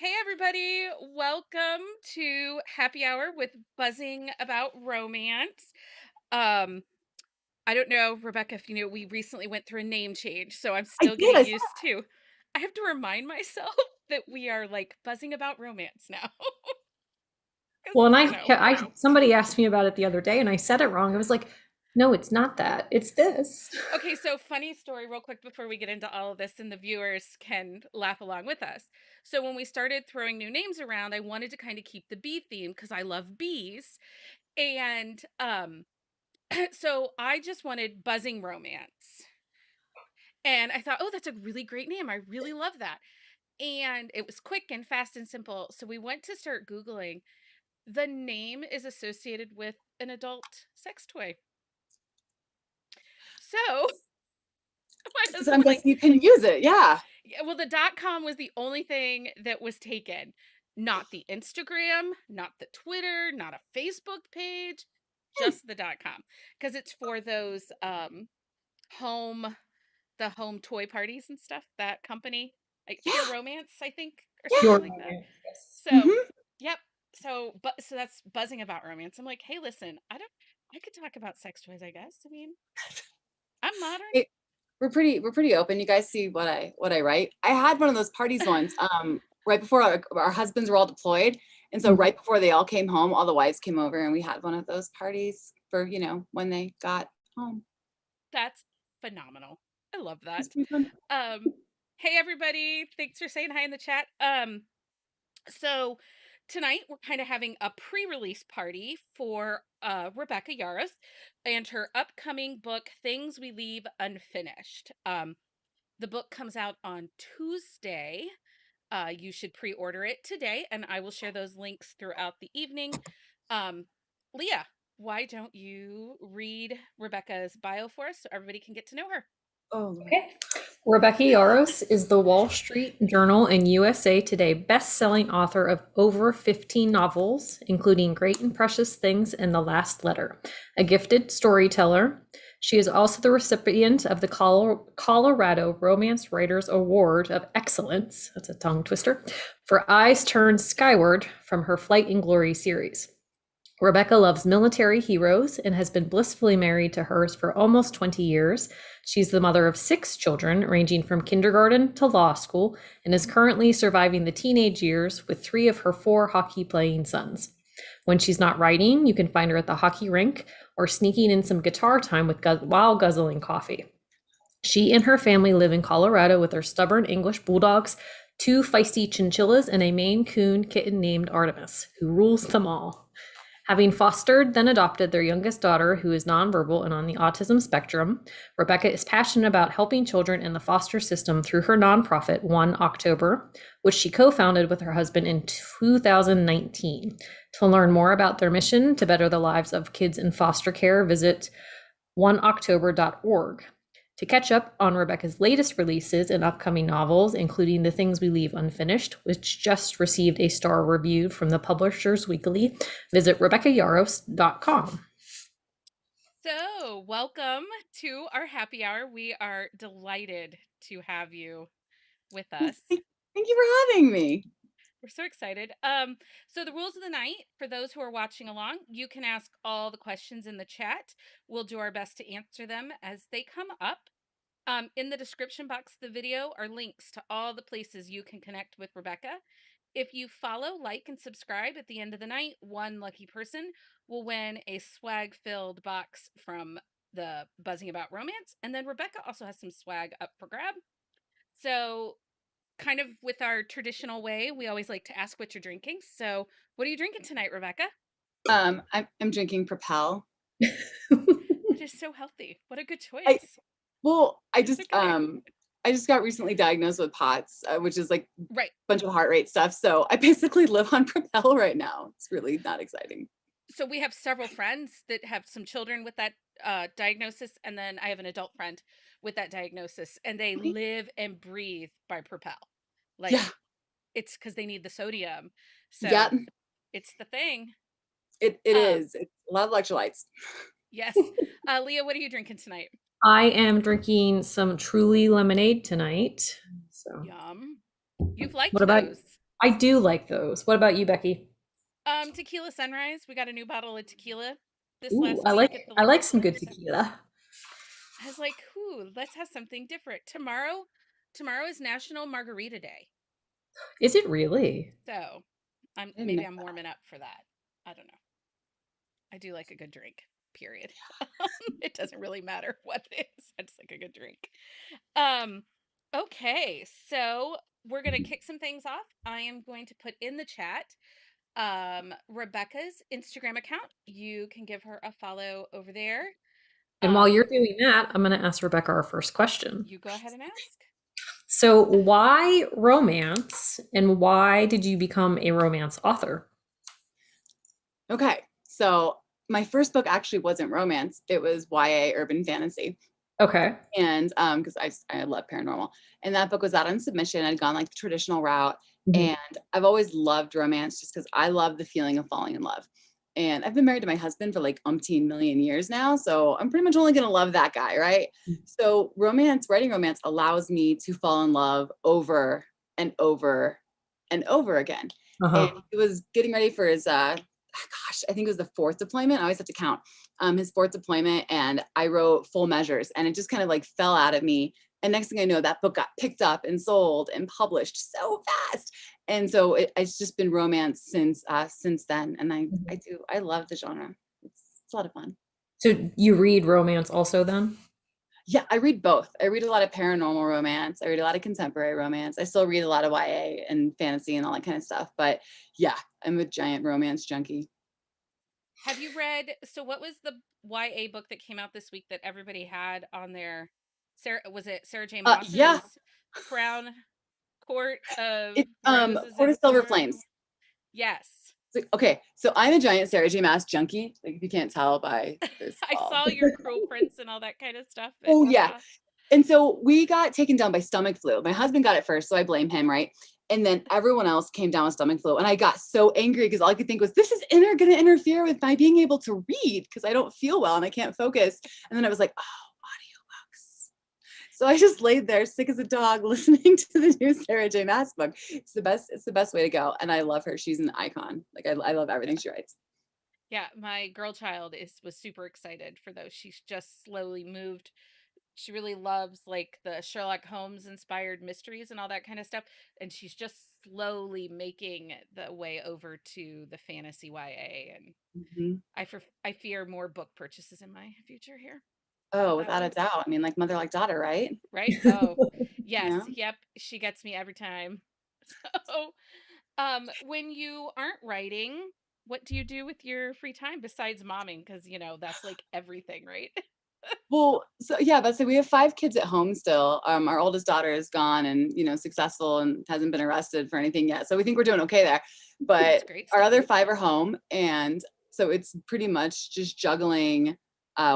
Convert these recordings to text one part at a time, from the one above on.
Hey everybody, welcome to Happy Hour with Buzzing About Romance. Um, I don't know, Rebecca, if you know, we recently went through a name change, so I'm I still did. I getting saw. used to. I have to remind myself that we are like buzzing about romance now. Because, Well, and somebody asked me about it the other day, and I said it wrong. I was like, "No, it's not that. It's this." Okay, so funny story real quick before we get into all of this and the viewers can laugh along with us. So when we started throwing new names around, I wanted to kind of keep the bee theme because I love bees. And so I just wanted buzzing romance. And I thought, oh, that's a really great name. I really love that. And it was quick and fast and simple. So we went to start Googling. The name is associated with an adult sex toy. So my So I'm husband's like, guessing you can use it. Yeah. yeah, well, the .com was the only thing that was taken. Not the Instagram, not the Twitter, not a Facebook page, Hmm. just the .com. Because it's for those home the home toy parties and stuff, that company, like Pure Yeah. Romance, I think, or Yeah. something Your like that. yes. So, Hmm. yep. So that's buzzing about romance. I'm like, hey, listen, I could talk about sex toys, I guess. I mean, I'm modern. We're pretty open. You guys see what I write. I had one of those parties once. Right before our husbands were all deployed, and so right before they all came home, all the wives came over, and we had one of those parties for when they got home. That's phenomenal. I love It's that. pretty fun. Um, hey everybody, thanks for saying hi in the chat. So tonight we're kind of having a pre-release party for Rebecca Yarros and her upcoming book, Things We Leave Unfinished. The book comes out on Tuesday. You should pre-order it today, and I will share those links throughout the evening. Um, Leah, why don't you read Rebecca's bio for us so everybody can get to know her? Oh Lord. Okay. Okay. Rebecca Yarros is the Wall Street Journal and USA Today best-selling author of over 15 novels, including Great and Precious Things and The Last Letter. A gifted storyteller, she is also the recipient of the Colorado Romance Writers Award of Excellence, that's a tongue twister, for Eyes Turned Skyward from her Flight and Glory series. Rebecca loves military heroes and has been blissfully married to hers for almost 20 years. She's the mother of 6 children, ranging from kindergarten to law school, and is currently surviving the teenage years with 3 of her 4 hockey playing sons. When she's not writing, you can find her at the hockey rink or sneaking in some guitar time while guzzling coffee. She and her family live in Colorado with their stubborn English bulldogs, 2 feisty chinchillas, and a Maine Coon kitten named Artemis, who rules them all. Having fostered, then adopted their youngest daughter, who is nonverbal and on the autism spectrum, Rebecca is passionate about helping children in the foster system through her nonprofit, One October, which she co founded with her husband in 2019. To learn more about their mission to better the lives of kids in foster care, visit oneoctober.org. To catch up on Rebecca's latest releases and upcoming novels, including The Things We Leave Unfinished, which just received a star review from the Publishers Weekly, visit RebeccaYarros.com. So, welcome to our happy hour. We are delighted to have you with Well, us. thank you for having me. We're so excited. So the rules of the night, for those who are watching along, you can ask all the questions in the chat. We'll do our best to answer them as they come up. In the description box of the video are links to all the places you can connect with Rebecca. If you follow, like, and subscribe at the end of the night, one lucky person will win a swag-filled box from the Buzzing About Romance. And then Rebecca also has some swag up for grab. So, kind of with our traditional way, we always like to ask what you're drinking. So, what are you drinking tonight, Rebecca? I'm drinking Propel. It is so healthy. What a good I choice. well, Okay. I just got recently diagnosed with POTS, which is like a Right. bunch of heart rate stuff. So I basically live on Propel right now. It's really not exciting. So we have several friends that have some children with that diagnosis, and then I have an adult friend with that diagnosis, and they Okay. live and breathe by Propel. Yeah. Like, it's because they need the sodium. Yeah. So it's the thing. It Um, is. It's a lot of electrolytes. yes. Leah, what are you drinking tonight? I am drinking some Truly lemonade tonight. So, Yum. You've what liked about those. I do like those. What about you, Becky? Tequila Sunrise. We got a new bottle of tequila this Ooh, last week at the I liquor like some store. good So tequila. I was like, "Ooh, let's have something different." Tomorrow is National Margarita Day. Is it really? So, I'm I didn't know maybe I'm that. warming up for that. I don't know. I do like a good drink, period. It doesn't really matter what it is. I just like a good drink. Um, okay, so we're gonna kick some things off. I am going to put in the chat Rebecca's Instagram account. You can give her a follow over there. And while you're Um, doing that, I'm going to ask Rebecca our first question. you go ahead and ask. So, why romance and why did you become a romance author? Okay, so my first book actually wasn't romance; it was YA urban fantasy. Okay. And because I love paranormal, and that book was out on submission. I'd gone like the traditional route, Mhm. and I've always loved romance just because I love the feeling of falling in love. And I've been married to my husband for like umpteen million years now, so I'm pretty much only gonna love that guy, right? So writing romance allows me to fall in love over and over and over again. And Uh-huh. he was getting ready for his gosh, I think it was the fourth deployment. I always have to count his fourth deployment, and I wrote Full Measures, and it just kind of like fell out of me. And next thing I know, that book got picked up and sold and published so fast. And so it's just been romance since then. And I love the genre. It's a lot of fun. So, you read romance also then? Yeah, I read both. I read a lot of paranormal romance. I read a lot of contemporary romance. I still read a lot of YA and fantasy and all that kind of stuff. But yeah, I'm a giant romance junkie. Have you read so what was the YA book that came out this week that everybody had on their Sarah was it Sarah J. Yeah, Maas's Crown Court of it's Roses Court and of Silver Thorns? Flames. Yes. Okay, so I'm a giant Sarah J. Maas junkie. Like if you can't tell by this I call. saw your Cruel Prince and all that kind of stuff, but Oh yeah. yeah. And so we got taken down by stomach flu. My husband got it first, so I blame him, right? And then everyone else came down with stomach flu. And I got so angry because all I could think was, this is going to interfere with my being able to read because I don't feel well and I can't focus. And then I was like, oh, audiobooks. So I just laid there sick as a dog listening to the new Sarah J. Maas book. It's the best. It's the best way to go. And I love her. She's an icon. Like I love everything she writes. Yeah, my girl child is was super excited for those. She's just slowly moved. She really loves like the Sherlock Holmes inspired mysteries and all that kind of stuff, and she's just slowly making the way over to the fantasy YA. And Mhm. I fear more book purchases in my future here Oh, with that without a one. doubt. I mean, like mother, like daughter, right? Right? Oh, yes. Yeah. Yep. She gets me every time. So, when you aren't writing, what do you do with your free time besides momming? Because, that's like everything, right? Well, so yeah, but so we have 5 kids at home still. Our oldest daughter is gone and successful and hasn't been arrested for anything yet. So we think we're doing okay there. That's But great our stuff. other 5 are home, and so it's pretty much just juggling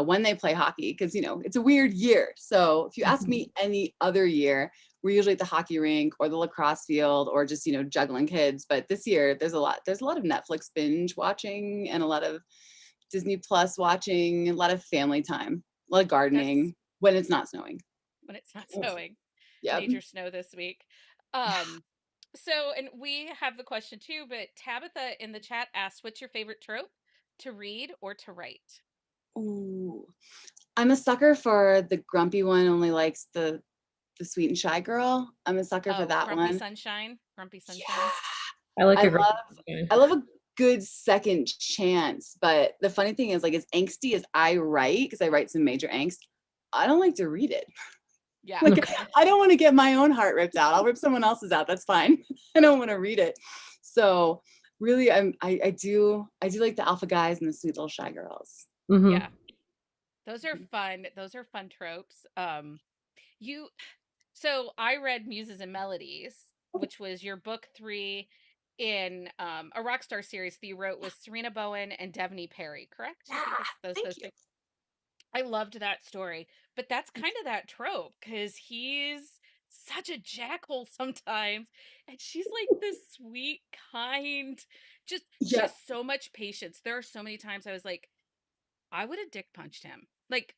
when they play hockey because it's a weird year. So if you ask Mhm. me any other year, we're usually at the hockey rink or the lacrosse field or just juggling kids. But this year there's a lot of Netflix binge watching and a lot of Disney Plus watching, a lot of family time, a lot of That's gardening when it's not snowing. when it's not Ugh. snowing. Yep. Major snow this week. Um, so, and we have the question too, but Tabitha in the chat asked, what's your favorite trope to read or to write? Ooh. I'm a sucker for the grumpy one only likes the sweet and shy girl. I'm a sucker for Oh, that one. Grumpy Sunshine. Yeah. I like I a great love I love a good second chance, but the funny thing is like as angsty as I write, because I write some major angst, I don't like to read it. Yeah. Like Okay. I don't want to get my own heart ripped out. I'll rip someone else's out. That's fine. I don't want to read it. So really I do like the alpha guys and the sweet little shy girls. Yeah. Hmm. Those are fun. Those are fun tropes. You So I read Muses and Melodies, which was your book 3 in a Rockstar series that you wrote with Serena Bowen and Devney Perry, correct? I think Yeah, it's those thank those you. three. I loved that story, but that's kind of that trope because he's such a jackhole sometimes, and she's like this sweet, kind, just she Yeah, has so much patience. There are so many times I was like, I would have dick punched him. Like,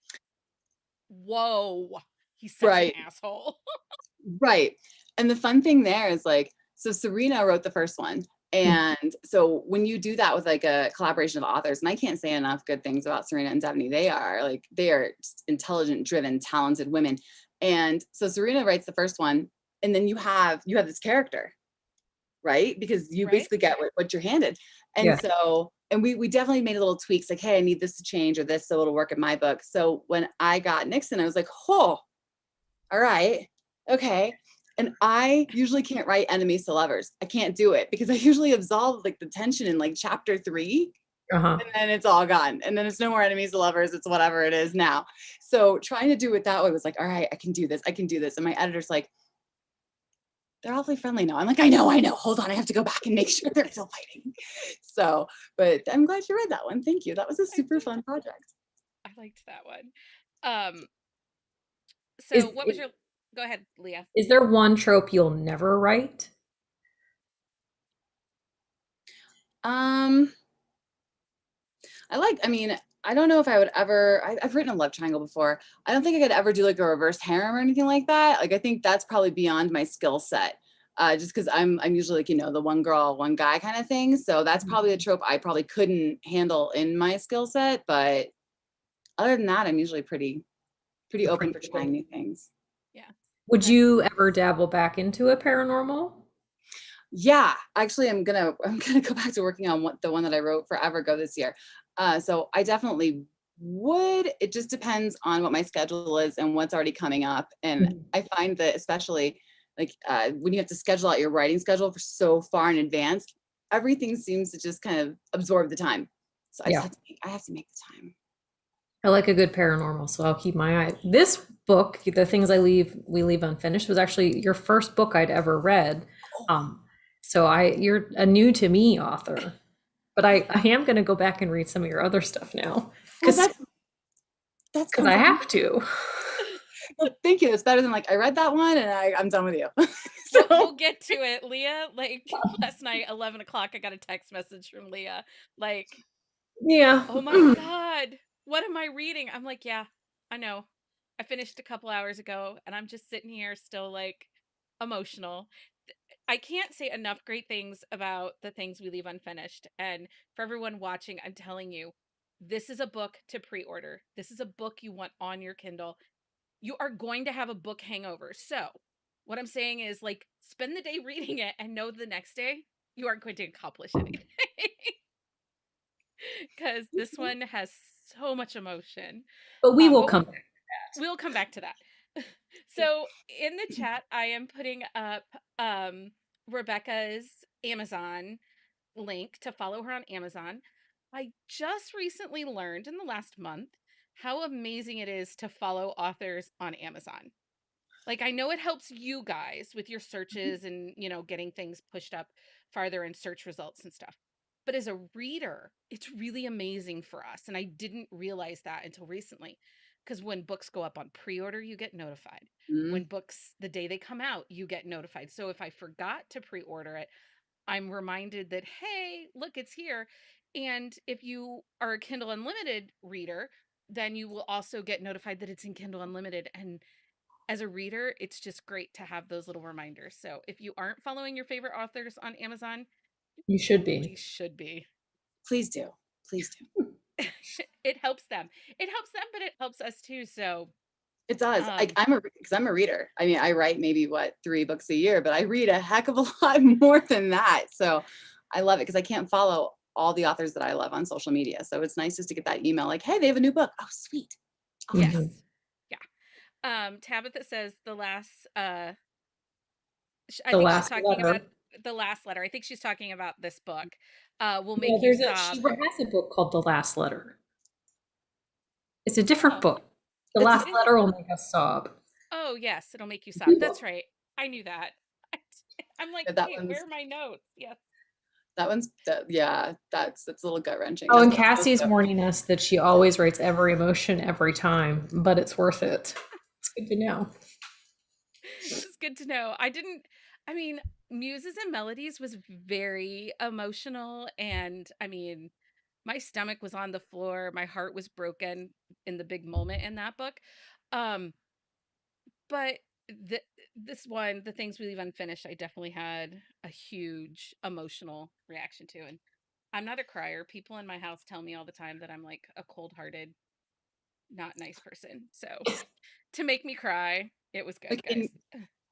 whoa, he's such an right. asshole. Right. And the fun thing there is like So Serena wrote the first one. Mhm. And so when you do that with like a collaboration of authors, and I can't say enough good things about Serena and Stephanie, they are intelligent, driven, talented women. And so Serena writes the first one, and then you have this character, right? Because you Right? basically get what you're handed. And Yeah. so, and we definitely made little tweaks like, hey, I need this to change or this so it'll work in my book. So when I got Nixon, I was like, oh, all right, okay. And I usually can't write enemies to lovers. I can't do it because I usually absolve like the tension in like chapter 3, Uh-huh. and then it's all gone. And then it's no more enemies to lovers. It's whatever it is now. So trying to do it that way was like, all right, I can do this. I can do this. And my editor's like, they're awfully friendly now. I'm like, I know. Hold on. I have to go back and make sure they're still fighting. So, but I'm glad you read that one. Thank you. That was a I super did. fun project. I liked that one. Um, Is, so what was is your go ahead, Leah. is there one trope you'll never write? Um, I mean, I don't know if I would ever, I've written a love triangle before. I don't think I could ever do like a reverse harem or anything like that. Like, I think that's probably beyond my skill set. Just because I'm usually like, the one girl, one guy kind of thing. So that's probably a trope I probably couldn't handle in my skill set. But other than that, I'm usually pretty You're open pretty for trying good. new things. Yeah. Would That's you ever dabble back into a paranormal? Yeah, actually, I'm gonna go back to working on the one that I wrote Forever Go this year. So I definitely would. It just depends on what my schedule is and what's already coming up. And Mhm. I find that especially like when you have to schedule out your writing schedule for so far in advance, everything seems to just kind of absorb the time. So I just Yeah. have to make the time. I like a good paranormal, so I'll keep my eye. This book, The Things We Leave Unfinished, was actually your first book I'd ever read. Oh, Um, so you're a new to me author, but I am going to go back and read some of your other stuff now well, because that's I comfort. have to. Well, thank you. That's better than like I read that one and I'm done with you. we'll So get to it, Leah. Like last night, 11 o'clock, I got a text message from Leah. Like, Yeah. oh my God, what am I reading? I'm like, yeah, I know. I finished a couple hours ago and I'm just sitting here still like emotional. I can't say enough great things about The Things We Leave Unfinished. And for everyone watching, I'm telling you, this is a book to pre-order. This is a book you want on your Kindle. You are going to have a book hangover. So, what I'm saying is like spend the day reading it and know the next day you aren't going to accomplish anything. Cuz this one has so much emotion. But we will But come back. we'll come back to that. So, in the chat I am putting up um Rebecca's Amazon link to follow her on Amazon. I just recently learned in the last month how amazing it is to follow authors on Amazon. Like, I know it helps you guys with your searches and, getting things pushed up farther in search results and stuff. But as a reader, it's really amazing for us. And I didn't realize that until recently. Because when books go up on pre order, you get notified. When mm, books, the day they come out, you get notified. So if I forgot to pre order it, I'm reminded that, hey, look, it's here. And if you are a Kindle Unlimited reader, then you will also get notified that it's in Kindle Unlimited. And as a reader, it's just great to have those little reminders. So if you aren't following your favorite authors on Amazon, You should really be. should be. please do. Please do. It helps them. It helps them, but it helps us too. So, It does. Like um, because I'm a reader. I mean, I write maybe 3 books a year, but I read a heck of a lot more than that. So I love it because I can't follow all the authors that I love on social media. So it's nice just to get that email like, hey, they have a new book. Oh, sweet. Oh, yes. Mhm. Yeah. Tabitha says the last I The think she's last talking about letter. the last letter. I think she's talking about this book. Will No, make you she sob. has a book called The Last Letter. It's a different Oh, book. The it's last it is. letter will make us sob. Oh, yes, it'll make you sob. That's Ebook. right. I knew that. I'm like, that wait, where one's are my notes? Yes. yeah, that's a little gut wrenching. Oh, That's and what it's supposed Cassie's to. warning us that she always writes every emotion every time, but it's worth it. It's good to know. It's good to know. I mean, Muses and Melodies was very emotional. And I mean, my stomach was on the floor. My heart was broken in the big moment in that book. Um, but th- this one, The Things We Leave Unfinished, I definitely had a huge emotional reaction to. And I'm not a crier. People in my house tell me all the time that I'm like a cold hearted, not nice person. So to make me cry, it was good, Like guys.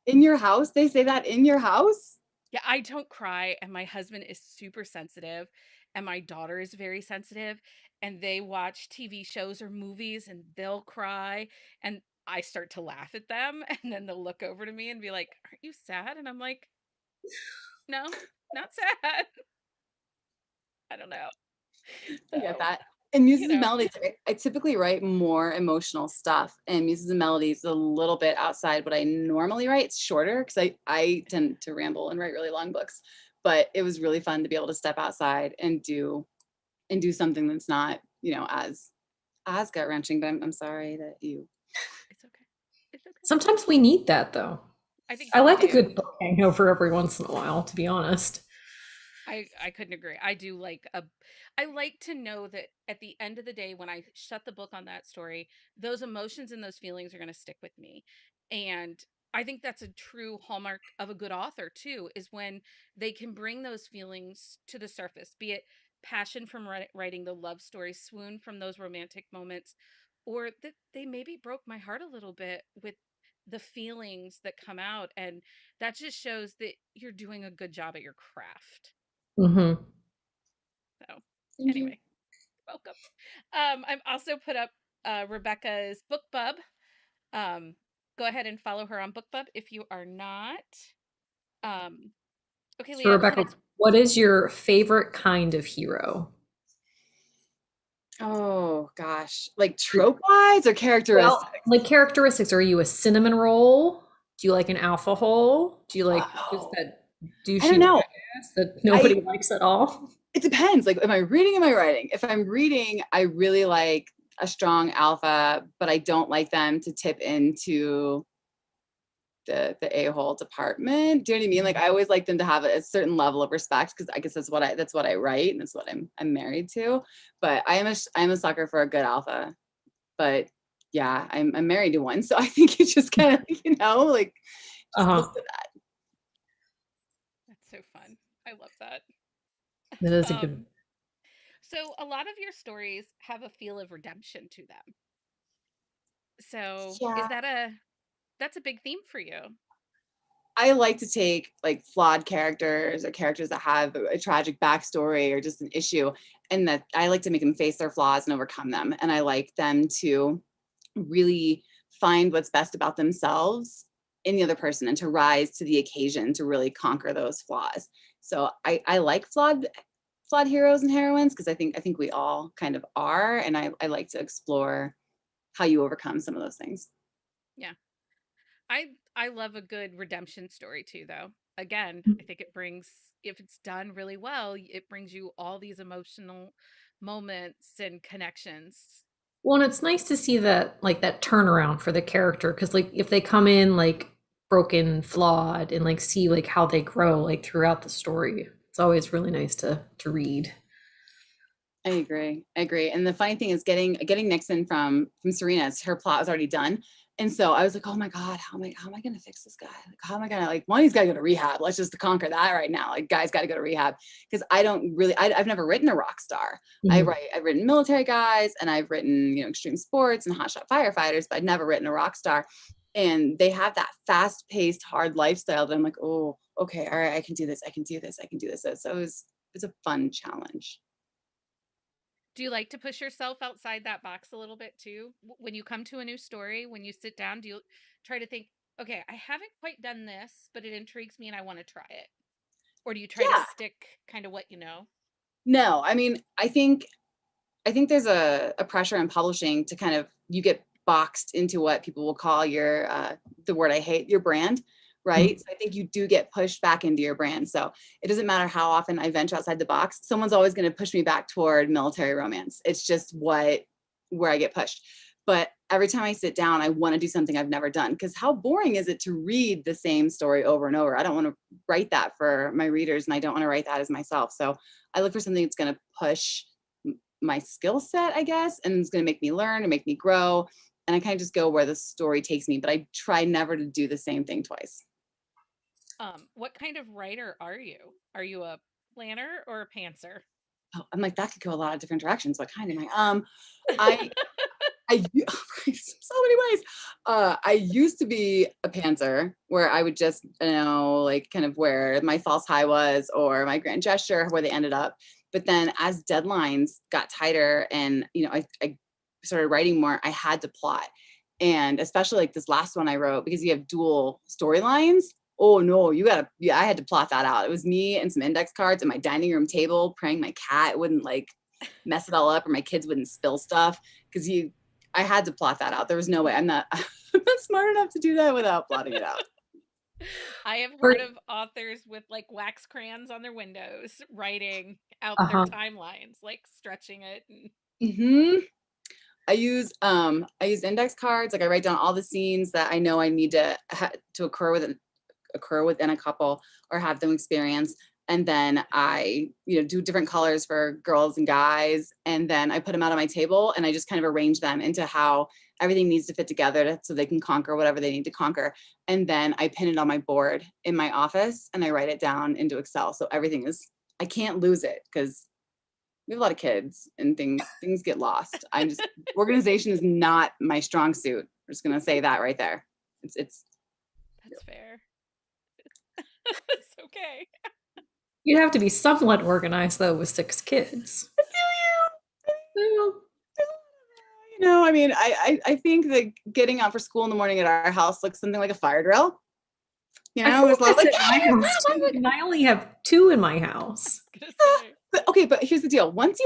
in your house, they say that in your house? Yeah, I don't cry, and my husband is super sensitive, and my daughter is very sensitive, and they watch TV shows or movies and they'll cry, and I start to laugh at them, and then they'll look over to me and be like, "Aren't you sad?" And I'm like, "No, not sad." I don't know. I get So, that. In you Muses and know, Melodies, I typically write more emotional stuff, and Muses and Melodies is a little bit outside what I normally write. It's shorter because I tend to ramble and write really long books, but it was really fun to be able to step outside and do something that's not, as gut wrenching. But I'm sorry that you. it's okay. It's okay. Sometimes we need that though. I think I we like a do. good book hangover every once in a while, to be honest. I couldn't agree. I like to know that at the end of the day when I shut the book on that story, those emotions and those feelings are going to stick with me. And I think that's a true hallmark of a good author too, is when they can bring those feelings to the surface, be it passion from writing the love story, swoon from those romantic moments, or that they maybe broke my heart a little bit with the feelings that come out, and that just shows that you're doing a good job at your craft. Hmm. So, Thank you. anyway, welcome. I've also put up Rebecca's BookBub. Um, Go ahead and follow her on BookBub if you are not. Um, okay, So, Leah, the Rebecca, next. what is your favorite kind of hero? Oh gosh, like trope wise or Well, characteristics? like characteristics, are you a cinnamon roll? Do you like an alpha hole? Do you like just Oh, that I don't douchey know. badass that I nobody likes at all? It depends. Like, am I reading? Am I writing? If I'm reading, I really like a strong alpha, but I don't like them to tip into the a-hole department. Do you know what I mean? Like, I always like them to have a certain level of respect because I guess that's what I write and that's what I'm married to. But I'm a sucker for a good alpha. But yeah, I'm married to one, so I think you just kind of like just look Uh-huh. for that. That's so fun. I love that. That is a good. Um, so a lot of your stories have a feel of redemption to them. So Yeah. is that's a big theme for you? I like to take like flawed characters or characters that have a tragic backstory or just an issue, and that I like to make them face their flaws and overcome them. And I like them to really find what's best about themselves in the other person and to rise to the occasion to really conquer those flaws. So I like flawed heroes and heroines because I think we all kind of are, and I like to explore how you overcome some of those things. Yeah. I love a good redemption story too though. Again, I think it brings, if it's done really well, it brings you all these emotional moments and connections. Well, and it's nice to see that like that turnaround for the character because like if they come in like broken, flawed, and like see like how they grow like throughout the story, it's always really nice to read. I agree. I agree. And the funny thing is getting Nixon from Serena's, her plot was already done. And so I was like, oh my God, how am I gonna fix this guy? Like, how am I gonna like one, he's gotta go to rehab. Let's just conquer that right now. Like guys gotta go to rehab. Because I don't really I've never written a rock star. Mhm. I've written military guys and I've written, extreme sports and hotshot firefighters, but I've never written a rock star. And they have that fast-paced, hard lifestyle that I'm like, oh, okay, all right, I can do this, I can do this, I can do this. So it's a fun challenge. Do you like to push yourself outside that box a little bit too? When you come to a new story, when you sit down, do you try to think, okay, I haven't quite done this, but it intrigues me and I want to try it? Or do you try to Yeah. stick kind of what you know? No, I mean, I think there's a pressure in publishing to kind of you get boxed into what people will call your the word I hate, your brand, right? So I think you do get pushed back into your brand. So it doesn't matter how often I venture outside the box, someone's always going to push me back toward military romance. It's just where I get pushed. But every time I sit down, I want to do something I've never done because how boring is it to read the same story over and over? I don't want to write that for my readers and I don't want to write that as myself. So I look for something that's going to push my skill set, I guess, and it's going to make me learn and make me grow. and I kind of just go where the story takes me, but I try never to do the same thing twice. What kind of writer are you? Are you a planner or a pantser? Oh, I'm like, that could go a lot of different directions. What kind am I? I so many ways. I used to be a pantser where I would just, like kind of where my false high was or my grand gesture, where they ended up. But then as deadlines got tighter and, I started writing more, I had to plot. And especially like this last one I wrote, because you have dual storylines. Oh no, I had to plot that out. It was me and some index cards at my dining room table, praying my cat wouldn't like mess it all up or my kids wouldn't spill stuff. Cause I had to plot that out. There was no way. I'm not, I'm not smart enough to do that without plotting it out. I have For heard of authors with like wax crayons on their windows writing out their uh-huh. timelines, like stretching it. And Hmm. I use index cards. Like I write down all the scenes that I know I need to occur within a couple or have them experience. And then I, do different colors for girls and guys. And then I put them out on my table and I just kind of arrange them into how everything needs to fit together so they can conquer whatever they need to conquer. And then I pin it on my board in my office and I write it down into Excel. So I can't lose it because we have a lot of kids and things get lost. Organization is not my strong suit. I'm just going to say that right there. It's that's fair. It's okay. You'd have to be somewhat organized though with 6 kids. Well, I mean, I think that getting out for school in the morning at our house looks something like a fire drill. I feel There's a lot like like, that's at my house too, and I only have 2 in my house. Gonna say. but here's the deal. Once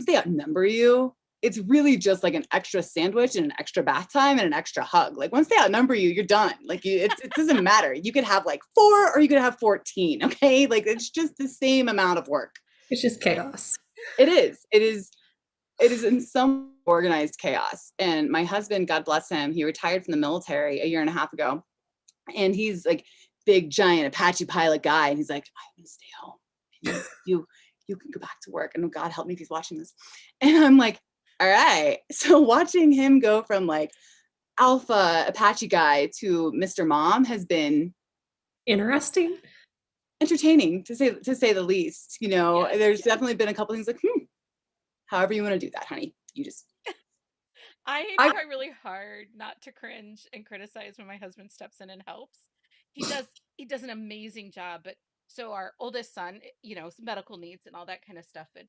they outnumber you, it's really just like an extra sandwich and an extra bath time and an extra hug. Like once they outnumber you, you're done. Like it doesn't matter. You could have like 4 or you could have 14. Okay. Like it's just the same amount of work. It's just chaos. It is in some organized chaos. And my husband, God bless him, he retired from the military a year and a half ago. And he's like big, giant Apache pilot guy. And he's like, I'm gonna stay home. And you can go back to work. And God help me if he's watching this. And I'm like, all right. So watching him go from like alpha Apache guy to Mr. Mom has been Interesting. entertaining to say the least. Yes, There's yes. definitely been a couple things like, however you want to do that, honey. You just I I try really hard not to cringe and criticize when my husband steps in and helps. He does an amazing job, but so our oldest son, medical needs and all that kind of stuff. And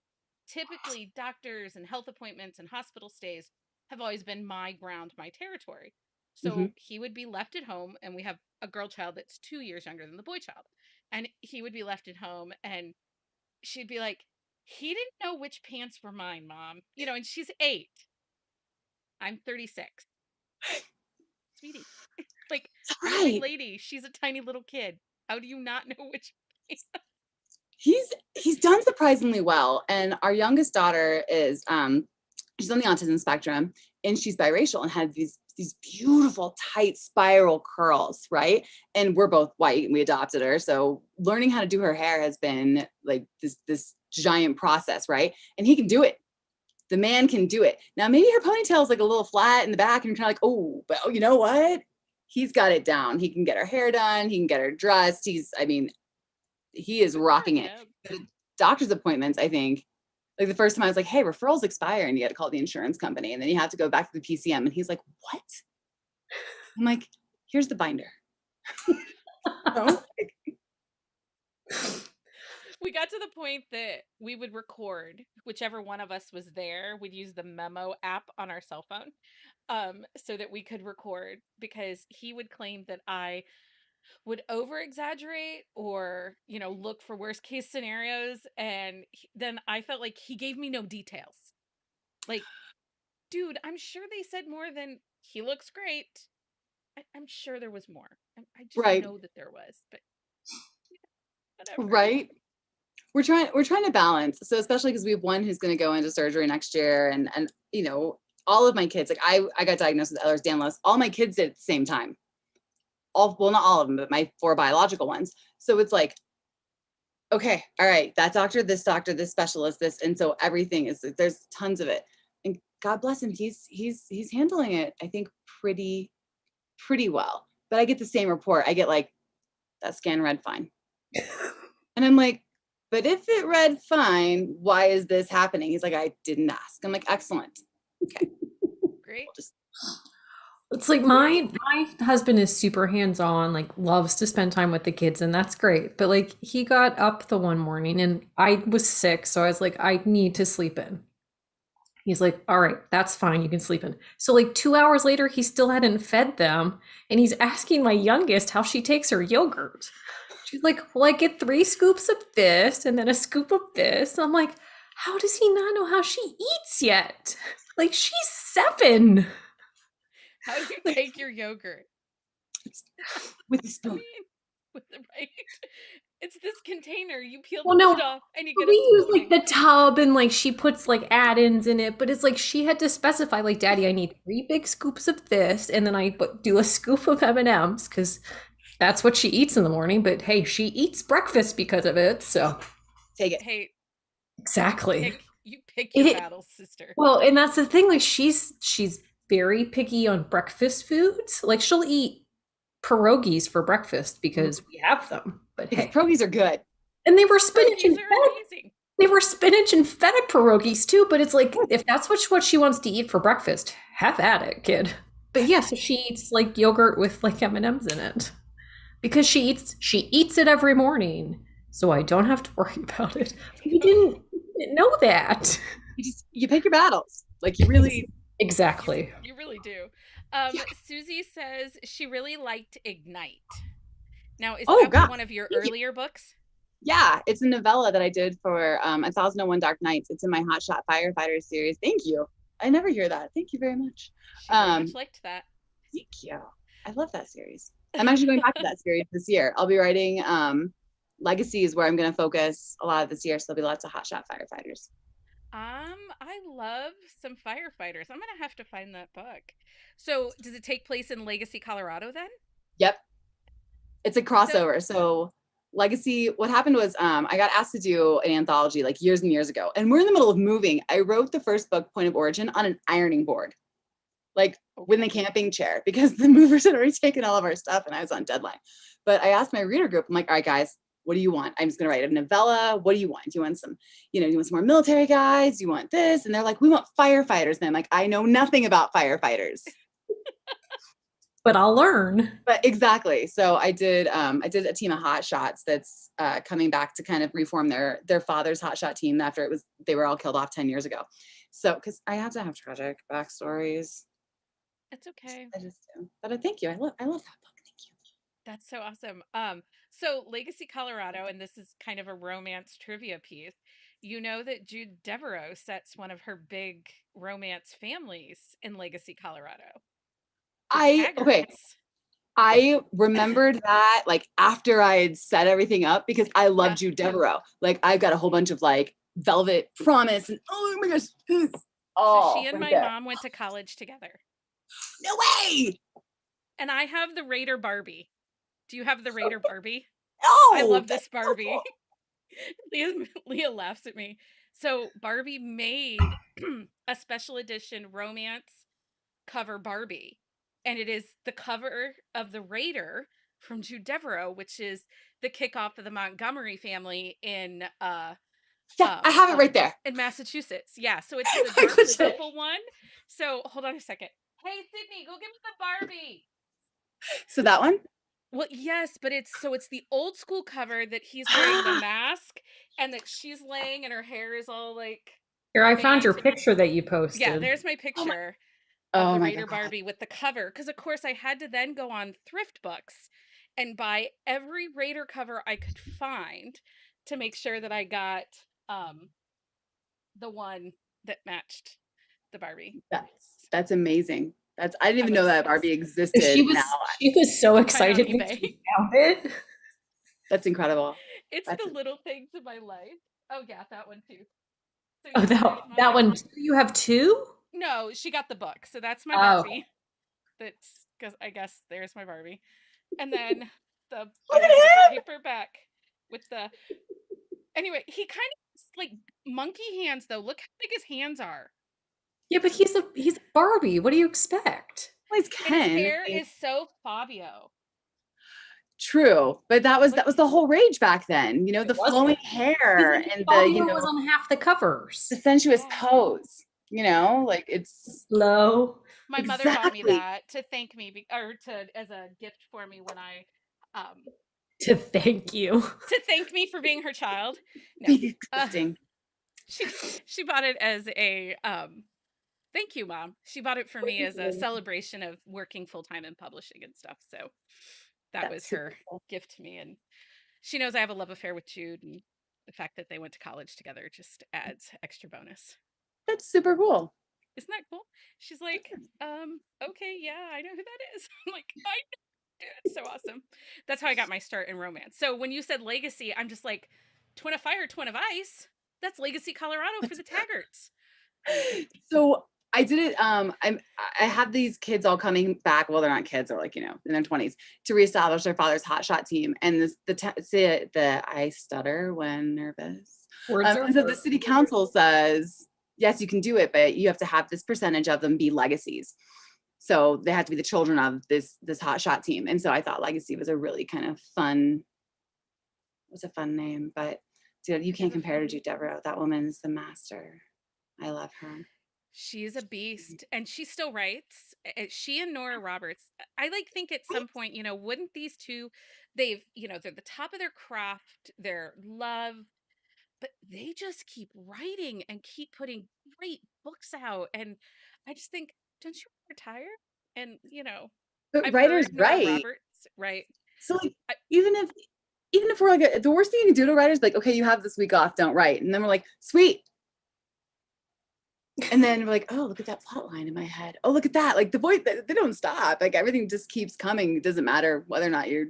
typically doctors and health appointments and hospital stays have always been my ground, my territory. hmm So he would be left at home, and we have a girl child that's 2 years younger than the boy child. And he would be left at home, and she'd be like, he didn't know which pants were mine, mom. And she's 8. I'm 36. Sweetie. Like, you're a big right. lady. She's a tiny little kid. How do you not know which? He's done surprisingly well. And our youngest daughter is she's on the autism spectrum and she's biracial and had these beautiful tight spiral curls, right? And we're both white and we adopted her. So learning how to do her hair has been like this giant process, right? And he can do it. The man can do it. Now maybe her ponytail is like a little flat in the back and you're kind of like, but you know what? He's got it down. He can get her hair done. He can get her dressed. He is Good for rocking it. him. The doctor's appointments, I think, like the first time I was like, hey, referrals expire and you got to call the insurance company. And then you have to go back to the PCM. And he's like, what? I'm like, here's the binder. No? We got to the point that we would record, whichever one of us was there, we'd use the memo app on our cell phone, so that we could record, because he would claim that I would over exaggerate or, look for worst case scenarios. And then I felt like he gave me no details. Like, dude, I'm sure they said more than he looks great. I'm sure there was more. I just Right. know that there was, but whatever. Right. We're trying to balance. So especially because we have one who's going to go into surgery next year and all of my kids, like I got diagnosed with Ehlers-Danlos. All my kids did at the same time. Well, not all of them, but my 4 biological ones. So it's like, okay, all right, that doctor, this specialist, this. And so everything is, there's tons of it. And God bless him. He's handling it, I think, pretty well. But I get the same report. I get like, that scan read fine. And I'm like, but if it read fine, why is this happening? He's like, I didn't ask. I'm like, excellent. Okay. Great. We'll just It's like my husband is super hands-on, like loves to spend time with the kids, and that's great. But like he got up the one morning and I was sick, so I was like, I need to sleep in. He's like, all right, that's fine, you can sleep in. So like 2 hours later, he still hadn't fed them, and he's asking my youngest how she takes her yogurt. She's like, well, I get 3 scoops of this and then a scoop of this. I'm like, how does he not know how she eats yet? Like she's 7. How do you take your yogurt? with a I spoon. mean, with the right. It's this container. You peel Well, the no, lid off and you get we a use spoon. like the tub and like she puts like add-ins in it, but it's like she had to specify like, Daddy, I need 3 big scoops of this, and then I do a scoop of M&Ms because that's what she eats in the morning. But hey, she eats breakfast because of it, so Take it. Hey, exactly. you pick your It battles, sister. Well, and that's the thing. Like she's very picky on breakfast foods. Like she'll eat pierogies for breakfast because we have them. But Because hey, pierogies are good. and they were spinach Pierogies and are feta. amazing. They were spinach and feta pierogies too. But it's like if that's what she wants to eat for breakfast, have at it, kid. But yeah, so she eats like yogurt with like M&Ms in it because she eats it every morning, so I don't have to worry about it. We didn't know that. You pick your battles. Like you really. Exactly. You really do. Yeah. Susie says she really liked Ignite. Now, is Oh that God. one of your Thank you. earlier books? Yeah, it's a novella that I did for 1001 Dark Nights. It's in my Hot Shot Firefighters series. Thank you. I never hear that. Thank you very much. She very much liked that. Thank you. I love that series. I'm actually going back to that series this year. I'll be writing Legacies, where I'm going to focus a lot of this year. So there'll be lots of Hot Shot Firefighters. I love some firefighters. I'm gonna have to find that book. So, does it take place in Legacy, Colorado then? Yep. It's a So, crossover. So Legacy, what happened was I got asked to do an anthology like years and years ago. And we're in the middle of moving. I wrote the first book, Point of Origin, on an ironing board, like with the camping chair, because the movers had already taken all of our stuff and I was on deadline. But I asked my reader group, I'm like, all right, guys, what do you want? I'm just gonna write a novella. What do you want? Do you want some, do you want some more military guys? Do you want this? And they're like, we want firefighters. And I'm like, I know nothing about firefighters. But I'll learn. But exactly. So I did a team of hot shots that's coming back to kind of reform their father's hot shot team after they were all killed off 10 years ago. So because I have to have tragic backstories. it's okay. I just do. But thank you. I love that book. Thank you. That's so awesome. So Legacy, Colorado, and this is kind of a romance trivia piece. You know that Jude Devereaux sets one of her big romance families in Legacy, Colorado. The Okay. Taggarts. I remembered that like after I had set everything up because I love Yeah. Jude Devereaux. Like I've got a whole bunch of like Velvet Promise and oh my gosh. So she and my mom went to college together. No way. And I have the Raider Barbie. Do you have the Raider Barbie? Oh, I love this that's so Barbie. cool. Leah laughs at me. So Barbie made a special edition romance cover Barbie. And it is the cover of the Raider from Jude Devereaux, which is the kickoff of the Montgomery family in Yeah, I have it right there. in Massachusetts. Yeah, so it's the purple one. So hold on a second. Hey Sydney, go give me the Barbie. So that one? Well, yes, but it's the old school cover that he's wearing the mask and that she's laying and her hair is all like Here, I found your mantled. picture that you Yeah, posted. there's my picture of Oh the my Raider God. Barbie with the cover. Because of course I had to then go on thrift books and buy every Raider cover I could find to make sure that I got the one that matched the Barbie. That's amazing. I didn't even I'm know that obsessed. Barbie She existed was now. she was so You can find it on excited when eBay. she found it. That's incredible. It's That's the little things in my life. Oh yeah, that one too. So Oh, yeah, there's that my one too. You have 2? No, she got the book. So that's my Oh, Barbie. That's because I guess there's my Barbie. And then I Look have the at him. paperback with the anyway, he kind of like monkey hands though. Look how big his hands are. Yeah, but he's a Barbie. What do you expect? Well, he's And his Ken. I hair mean, is so Fabio. true, but that Like, was the whole rage back then. It The was flowing because hair and Fabio was on half the the covers. sensuous yeah. pose. Like it's Low My mother bought me exactly that to thank me or to as a gift for me when I to thank you. to thank me for being her child. No. being Uh existing. she she bought it as a thank you, Mom. She bought it for me as a celebration of working full time in publishing and stuff. So that was That's super her cool. gift to me. And she knows I have a love affair with Jude, and the fact that they went to college together just adds extra bonus. That's super cool. Isn't that cool? She's like, okay, yeah, I know who that is. I'm like, I know, dude, it's so awesome. That's how I got my start in romance. So when you said legacy, I'm just like, Twin of Fire, Twin of Ice. That's Legacy, Colorado for the Taggarts. So I did it. I have these kids all coming back. Well, they're not kids; they're like in their 20s to reestablish their father's hotshot team. And the I stutter when nervous. Words are And so the city council says yes, you can do it, but you have to have this percentage of them be legacies. So they have to be the children of this hotshot team. And so I thought legacy was a really kind of fun. Was a fun name, but dude, you can't compare to Jude Devereaux. That woman's the master. I love her. She's a beast, and she still writes. She and Nora Roberts. I like think at some point, wouldn't these two? They're the top of their craft. They're loved, but they just keep writing and keep putting great books out. And I just think, don't you retire? And But I've heard writers Nora write. Roberts, right? So like I, even if even if we're like the worst thing you can do to writers, like, okay, you have this week off, don't write. And then we're like, sweet. And then we're like, oh, look at that plot line in my head. Oh, look at that. Like the voice, they don't stop. Like everything just keeps coming. It doesn't matter whether or not you're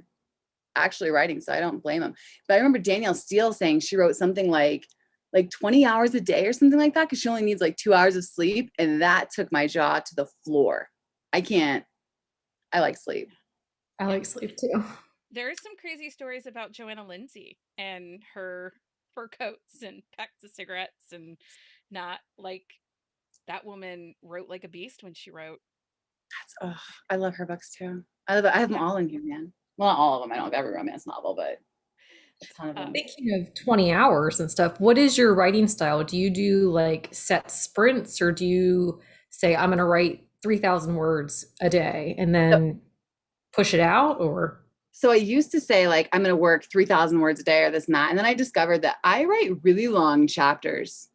actually writing. So I don't blame them. But I remember Danielle Steele saying she wrote something like 20 hours a day or something like that because she only needs like 2 hours of sleep. And that took my jaw to the floor. I can't, I like sleep. I like sleep too. there are some crazy stories about Joanna Lindsay and her fur coats and packs of cigarettes, and not like that woman wrote like a beast when she wrote. Oh, I love her books too. I have them Yeah. all in here, man. Well, not all of them. I don't have every romance novel, but a ton of them. Speaking of 20 hours and stuff, what is your writing style? Do you do like set sprints or do you say, I'm going to write 3,000 words a day and then push it out or? So I used to say like I'm going to work 3,000 words a day or this and that, and then I discovered that I write really long chapters.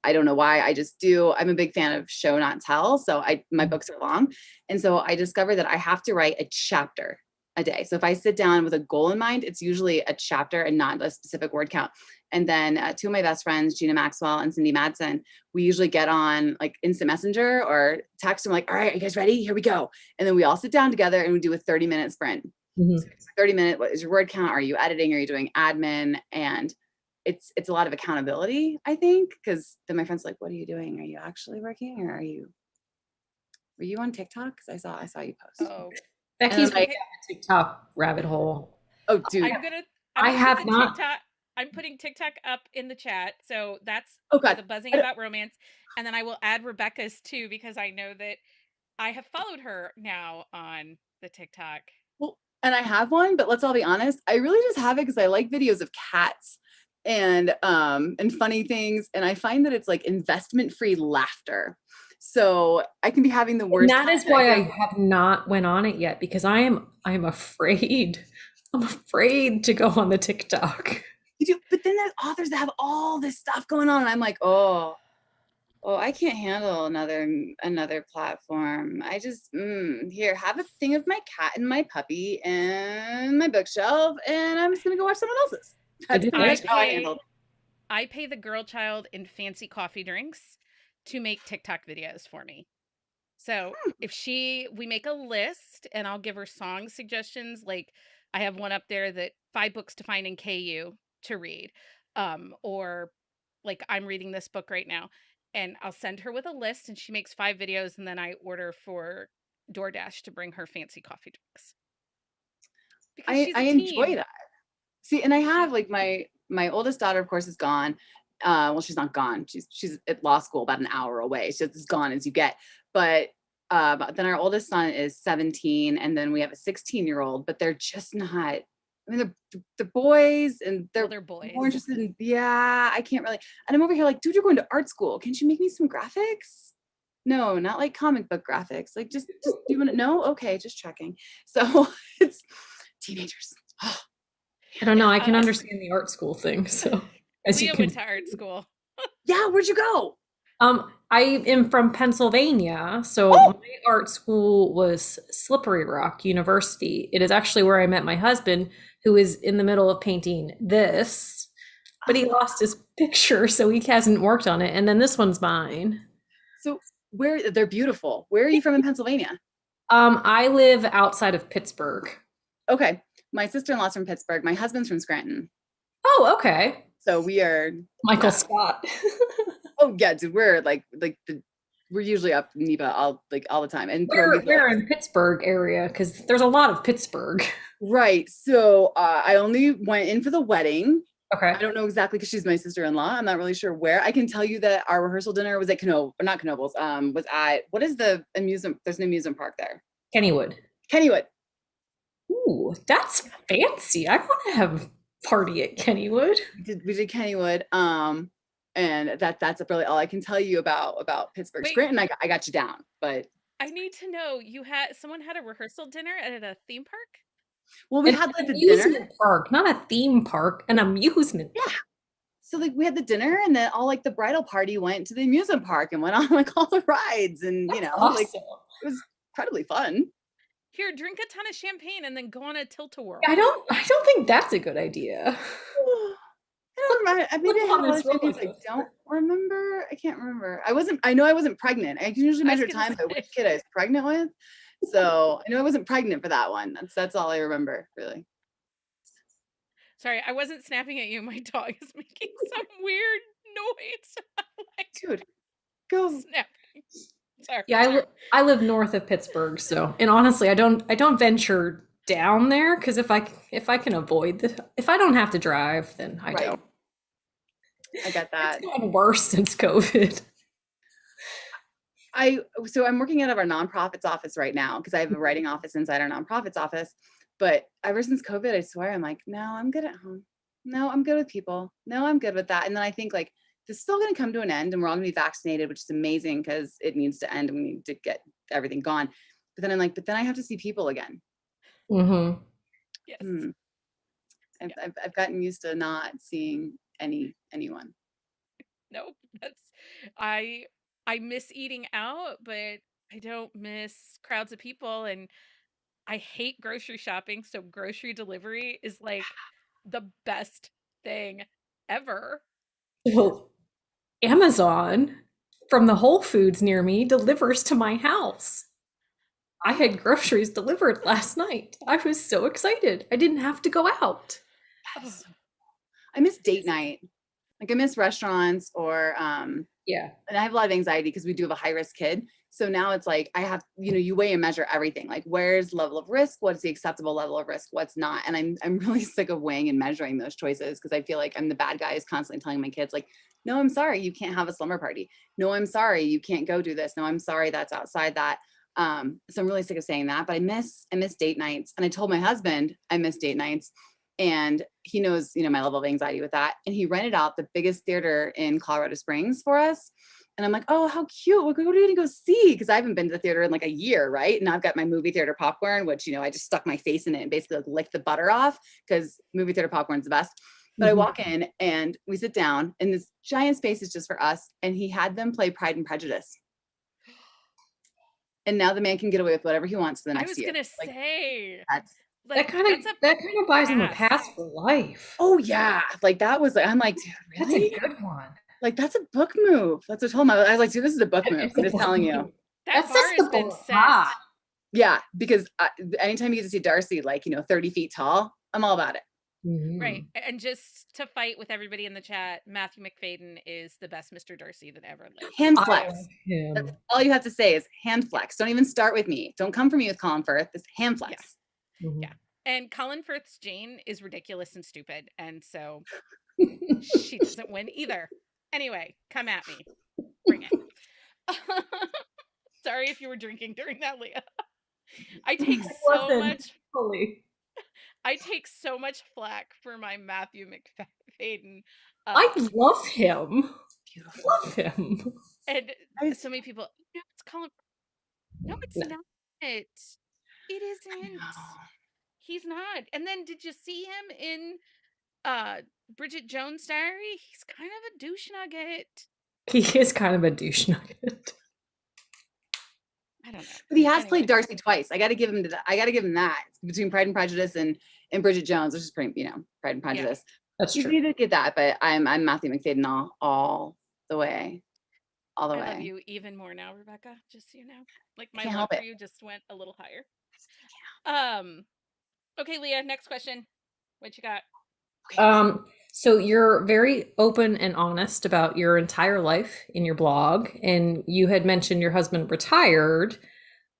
I don't know why. I just do. I'm a big fan of show not tell, so my books are long, and so I discovered that I have to write a chapter a day. So if I sit down with a goal in mind, it's usually a chapter and not a specific word count. And then two of my best friends, Gina Maxwell and Cindy Madsen, we usually get on like instant messenger or text. I'm like, all right, are you guys ready? Here we go. And then we all sit down together and we do a 30-minute sprint. So 30-minute, what is your word count? Are you editing? Are you doing admin? And it's a lot of accountability, I think, because then my friends are like, what are you doing? Are you actually working or were you on TikTok? Because I saw you post. Oh, Becky's like, down a TikTok rabbit hole. oh dude. I'm gonna I put have the not. TikTok. I'm putting TikTok up in the chat. So that's Oh for God. the buzzing about romance. And then I will add Rebecca's too, because I know that I have followed her now on the TikTok. Well, and I have one, but let's all be honest. I really just have it because I like videos of cats and funny things. And I find that it's like investment-free laughter. So I can be having the And worst that time. is why I have not went on it yet because I'm afraid. I'm afraid to go on the TikTok. You do, but then there's authors that have all this stuff going on, and I'm like, oh, I can't handle another platform. I just here, have a thing of my cat and my puppy and my bookshelf, and I'm just gonna go watch someone else's. That's pretty much how I handle it. I pay the girl child in fancy coffee drinks to make TikTok videos for me. So if we make a list and I'll give her song suggestions, like I have one up there that 5 books to find in KU to read. Or like I'm reading this book right now and I'll send her with a list and she makes 5 videos and then I order for DoorDash to bring her fancy coffee drinks. Because she's I a enjoy teen. that. See, and I have like my oldest daughter, of course, is gone. Well, she's not gone. She's at law school about an hour away. She's as gone as you get. But then our oldest son is 17, and then we have a 16-year-old, but they're just not. I mean, they're boys, and they're boys. more interested in. Yeah, I can't really. And I'm over here like, dude, you're going to art school. Can't you make me some graphics? No, not like comic book graphics. Like, just do you want to know? Okay, just checking. So it's teenagers. I don't know. I can understand the art school thing. So as Leah you can, went to art school. Yeah, where'd you go? I am from Pennsylvania, so Oh, my art school was Slippery Rock University. It is actually where I met my husband, who is in the middle of painting this, but he lost his picture, so he hasn't worked on it. And then this one's mine. so where they're beautiful. Where are you from in Pennsylvania? I live outside of Pittsburgh. Okay, my sister-in-law's from Pittsburgh. My husband's from Scranton. Oh, okay. So we are Michael Scott. Oh yeah, dude, we're usually up in NEPA all the time. And We're in Pittsburgh area because there's a lot of Pittsburgh. right. So I only went in for the wedding. Okay. I don't know exactly because she's my sister-in-law. I'm not really sure where. I can tell you that our rehearsal dinner was at not Knoebels. Was at what is the amusement? There's an amusement park there. Kennywood. Kennywood. Ooh, that's fancy. I want to have a party at Kennywood. We did Kennywood. And that's really all I can tell you about Pittsburgh. Wait. Scranton, I got you down, but I need to know, someone had a rehearsal dinner at a theme park? well, we It's had an the dinner amusement park, not a theme park, an amusement park. Yeah. So like we had the dinner, and then all like the bridal party went to the amusement park and went on like all the rides, and That's like awesome. it was incredibly fun. Here, drink a ton of champagne and then go on a tilt-a-whirl. I don't think that's a good idea. I don't remember. Maybe I had on one this champagne. roller I coaster. don't remember. I can't remember. I know I wasn't pregnant. I can usually I was measure gonna time by say. which kid I was pregnant with. So I know I wasn't pregnant for that one. That's all I remember, really. Sorry, I wasn't snapping at you. My dog is making some weird noise. Like, Dude, go. snapping. Sorry. Yeah, I live north of Pittsburgh, so and honestly, I don't venture down there because if I can avoid if I don't have to drive, then I Right. don't. I get that. It's gotten worse since COVID. So I'm working out of our nonprofits office right now because I have a writing office inside our nonprofits office. But ever since COVID, I swear I'm like, no, I'm good at home. No, I'm good with people. No, I'm good with that. And then I think like this is still going to come to an end, and we're all going to be vaccinated, which is amazing because it needs to end and we need to get everything gone. But then I'm like, but then I have to see people again. Mm-hmm. Yes. I've gotten used to not seeing anyone. Nope. I miss eating out, but I don't miss crowds of people, and I hate grocery shopping, so grocery delivery is like the best thing ever. So Amazon from the Whole Foods near me delivers to my house. I had groceries delivered last night. I was so excited. I didn't have to go out. I miss date night. Like I miss restaurants or Yeah. and I have a lot of anxiety because we do have a high risk kid. So now it's like I have, you weigh and measure everything. Like where's level of risk? What's the acceptable level of risk? What's not? And I'm really sick of weighing and measuring those choices because I feel like I'm the bad guy who's constantly telling my kids like, no, I'm sorry, you can't have a slumber party. No, I'm sorry, you can't go do this. No, I'm sorry, that's outside that. So I'm really sick of saying that, but I miss date nights. And I told my husband I miss date nights. And he knows, my level of anxiety with that. And he rented out the biggest theater in Colorado Springs for us. And I'm like, oh, how cute. What are you going to go see? Because I haven't been to the theater in like a year, right? And I've got my movie theater popcorn, which, I just stuck my face in it and basically like licked the butter off because movie theater popcorn's the best. But I walk in and we sit down and this giant space is just for us. And he had them play Pride and Prejudice. And now the man can get away with whatever he wants for the next year. I was going to say. That's Like, that kind of buys him a pass for life. Oh yeah, like that was. I'm like, dude, really? That's a good one. Like that's a book move. That's what I told him. I was like, dude, this is a book move. I'm just telling you. That bar has been set. Yeah, because anytime you get to see Darcy, 30 feet tall, I'm all about it. Right. And just to fight with everybody in the chat, Matthew McFadden is the best Mr. Darcy that ever lived. Hand flex. That's all you have to say is hand flex. Don't even start with me. Don't come for me with Colin Firth. It's hand flex. Yeah. And Colin Firth's Jane is ridiculous and stupid. And so she doesn't win either. Anyway, come at me. Bring it. Sorry if you were drinking during that, Leah. I take I so wasn't much fully. I take so much flack for my Matthew McFadden. I love him. Beautiful. Love him. And I, so many people, no, it's Colin. No, it's No. not. It I isn't. know. He's not. And then did you see him in Bridget Jones' Diary? He's kind of a douche nugget. He is kind of a douche nugget. I don't know. But he has played Anyway, Darcy twice. I got to give him that. I got to give him that between Pride and Prejudice and Bridget Jones, which is pretty, Pride and yeah, Prejudice. That's You true. need to get that, but I'm Matthew McFadden all the way, all the I way. love you even more now, Rebecca. Just so you know, like I my can't love help for it. you just went a little higher. Okay, Leah. Next question. What you got? So you're very open and honest about your entire life in your blog, and you had mentioned your husband retired.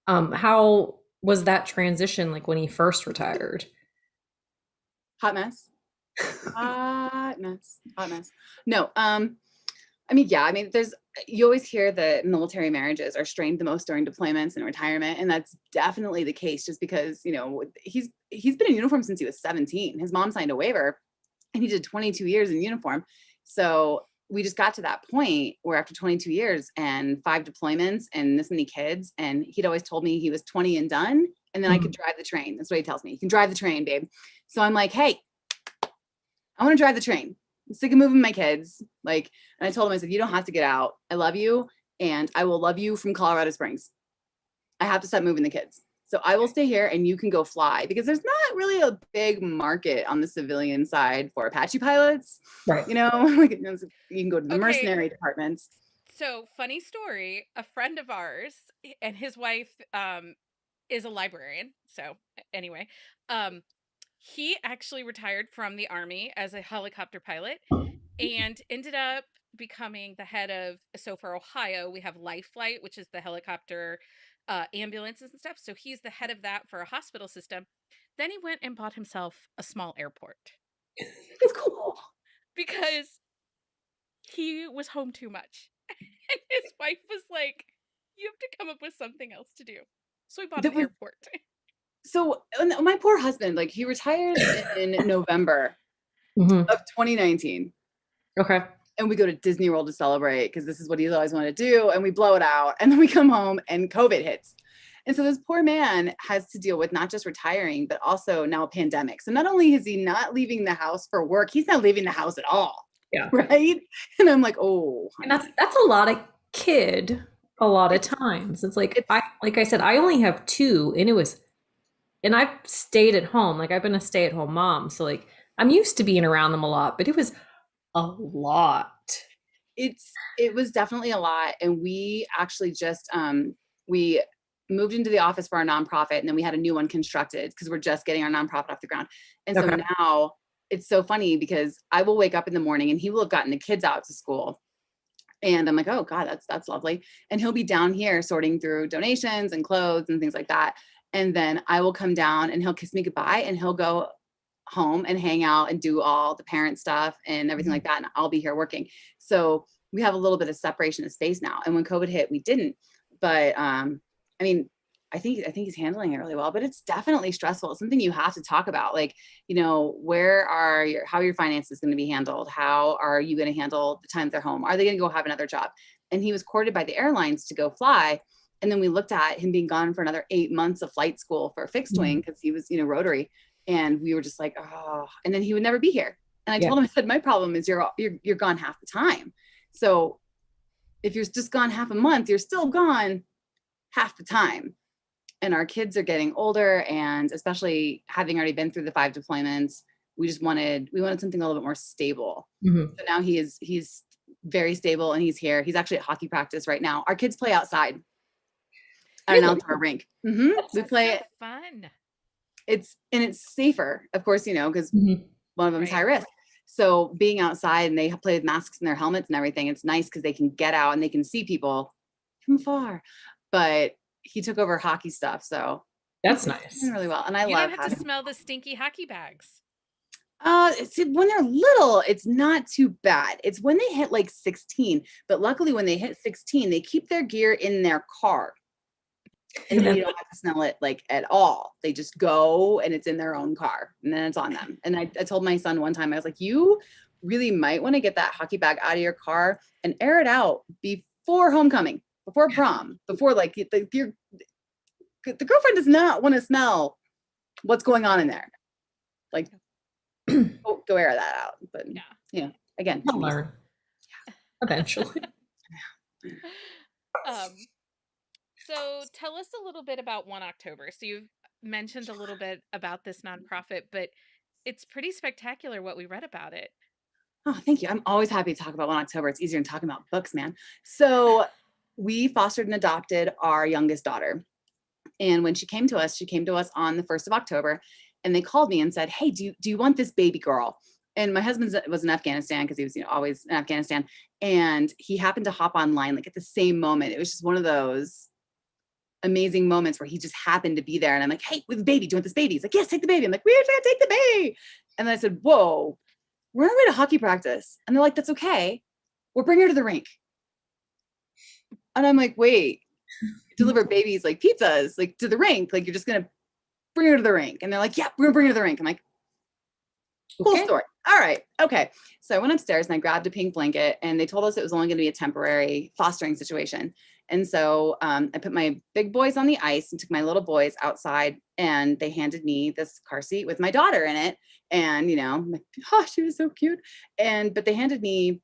How was that transition like when he first retired? Hot mess. Hot mess. Hot mess. No. I mean, yeah. I mean, you always hear that military marriages are strained the most during deployments and retirement, and that's definitely the case. Just because he's been in uniform since he was 17. His mom signed a waiver, and he did 22 years in uniform. So we just got to that point where after 22 years and 5 deployments and this many kids, and he'd always told me he was 20 and done, and then I could drive the train. That's what he tells me. You can drive the train, babe. So I'm like, hey, I want to drive the train. I'm sick of moving my kids. And I told him, I said, you don't have to get out. I love you, and I will love you from Colorado Springs. I have to stop moving the kids. So I will stay here and you can go fly, because there's not really a big market on the civilian side for Apache pilots. Right. You can go to the Okay. mercenary departments. So, funny story, a friend of ours and his wife is a librarian. So, anyway, he actually retired from the Army as a helicopter pilot and ended up becoming the head of, so for Ohio, we have Life Flight, which is the helicopter ambulances and stuff. So, he's the head of that for a hospital system. Then he went and bought himself a small airport It's cool. because he was home too much. And his wife was like, you have to come up with something else to do. So he bought That an was airport. so my poor husband, he retired in November Mm-hmm. of 2019. Okay. And we go to Disney World to celebrate because this is what he's always wanted to do. And we blow it out. And then we come home and COVID hits. And so this poor man has to deal with not just retiring, but also now a pandemic. So not only is he not leaving the house for work, he's not leaving the house at all. Yeah. Right. And I'm like, oh, And that's a lot of kid a lot of times. It's like I said, I only have 2, and I've stayed at home. Like I've been a stay-at-home mom. So like I'm used to being around them a lot, but it was a lot. it was definitely a lot. And we actually just we moved into the office for our nonprofit, and then we had a new one constructed because we're just getting our nonprofit off the ground. And so Okay. now it's so funny because I will wake up in the morning and he will have gotten the kids out to school. And I'm like, oh God, that's lovely. And he'll be down here sorting through donations and clothes and things like that. And then I will come down and he'll kiss me goodbye and he'll go home and hang out and do all the parent stuff and everything like that. And I'll be here working. So we have a little bit of separation of space now. And when COVID hit, we didn't. But I mean, I think he's handling it really well, but it's definitely stressful. It's something you have to talk about. How are your finances going to be handled? How are you going to handle the time they're home? Are they going to go have another job? And he was courted by the airlines to go fly. And then we looked at him being gone for another 8 months of flight school for fixed wing because he was, rotary. And we were just like, oh, and then he would never be here. And I told him, I said, my problem is you're gone half the time. So if you're just gone half a month, you're still gone half the time. And our kids are getting older, and especially having already been through the 5 deployments, we wanted something a little bit more stable. So now he's very stable and he's here. He's actually at hockey practice right now. Our kids play outside at an outdoor rink. We play so fun. It's safer, of course, because one of them is high risk. So being outside and they play with masks and their helmets and everything, it's nice because they can get out and they can see people from far. But he took over hockey stuff, so That's nice. doing really well. And I You love don't have to smell the stinky hockey bags. see, when they're little, it's not too bad. It's when they hit like 16. But luckily, when they hit 16, they keep their gear in their car. And then you don't have to smell it like at all. They just go and it's in their own car and then it's on them. And I told my son one time, I was like, you really might want to get that hockey bag out of your car and air it out before homecoming, before prom, before like the girlfriend does not want to smell what's going on in there. Like, go air that out. But again, I'll learn eventually. So tell us a little bit about 1 October. So you've mentioned a little bit about this nonprofit, but it's pretty spectacular what we read about it. Oh, thank you. I'm always happy to talk about 1 October. It's easier than talking about books, man. So we fostered and adopted our youngest daughter. And when she came to us on the 1st of October. And they called me and said, hey, do you want this baby girl? And my husband was in Afghanistan because he was always in Afghanistan. And he happened to hop online like at the same moment. It was just one of those amazing moments where he just happened to be there. And I'm like, hey, with the baby, do you want this baby? He's like, yes, take the baby. I'm like, we're going to take the baby. And then I said, whoa, we're on our way to hockey practice. And they're like, that's okay. We'll bring her to the rink. And I'm like, wait, deliver babies like pizzas, like to the rink. Like you're just going to bring her to the rink. And they're like, yeah, we're going to bring her to the rink. I'm like, cool story. All right. Okay. So I went upstairs and I grabbed a pink blanket and they told us it was only going to be a temporary fostering situation. And so I put my big boys on the ice and took my little boys outside and they handed me this car seat with my daughter in it. And, I'm like, oh, she was so cute. But they handed me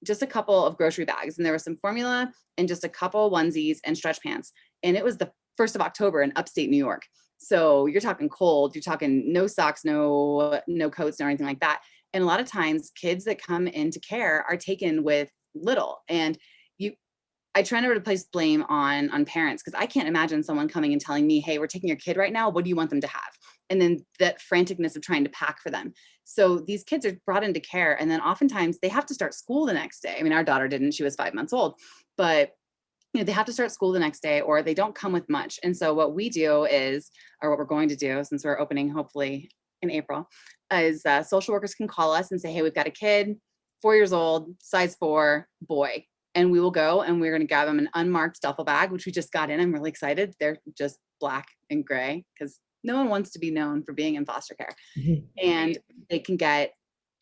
just a couple of grocery bags and there was some formula and just a couple onesies and stretch pants. And it was the 1st of October in upstate New York. So you're talking cold, you're talking no socks, no coats, no anything like that. And a lot of times kids that come into care are taken with little. And I try never to place blame on parents because I can't imagine someone coming and telling me, hey, we're taking your kid right now. What do you want them to have? And then that franticness of trying to pack for them. So these kids are brought into care and then oftentimes they have to start school the next day. I mean, our daughter didn't, she was 5 months old, but they have to start school the next day or they don't come with much. And so what we do is, or what we're going to do since we're opening hopefully in April, is social workers can call us and say, hey, we've got a kid, 4 years old, size 4, boy. And we will go and we're going to grab them an unmarked duffel bag, which we just got in. I'm really excited. They're just black and gray because no one wants to be known for being in foster care. Mm-hmm. And they can get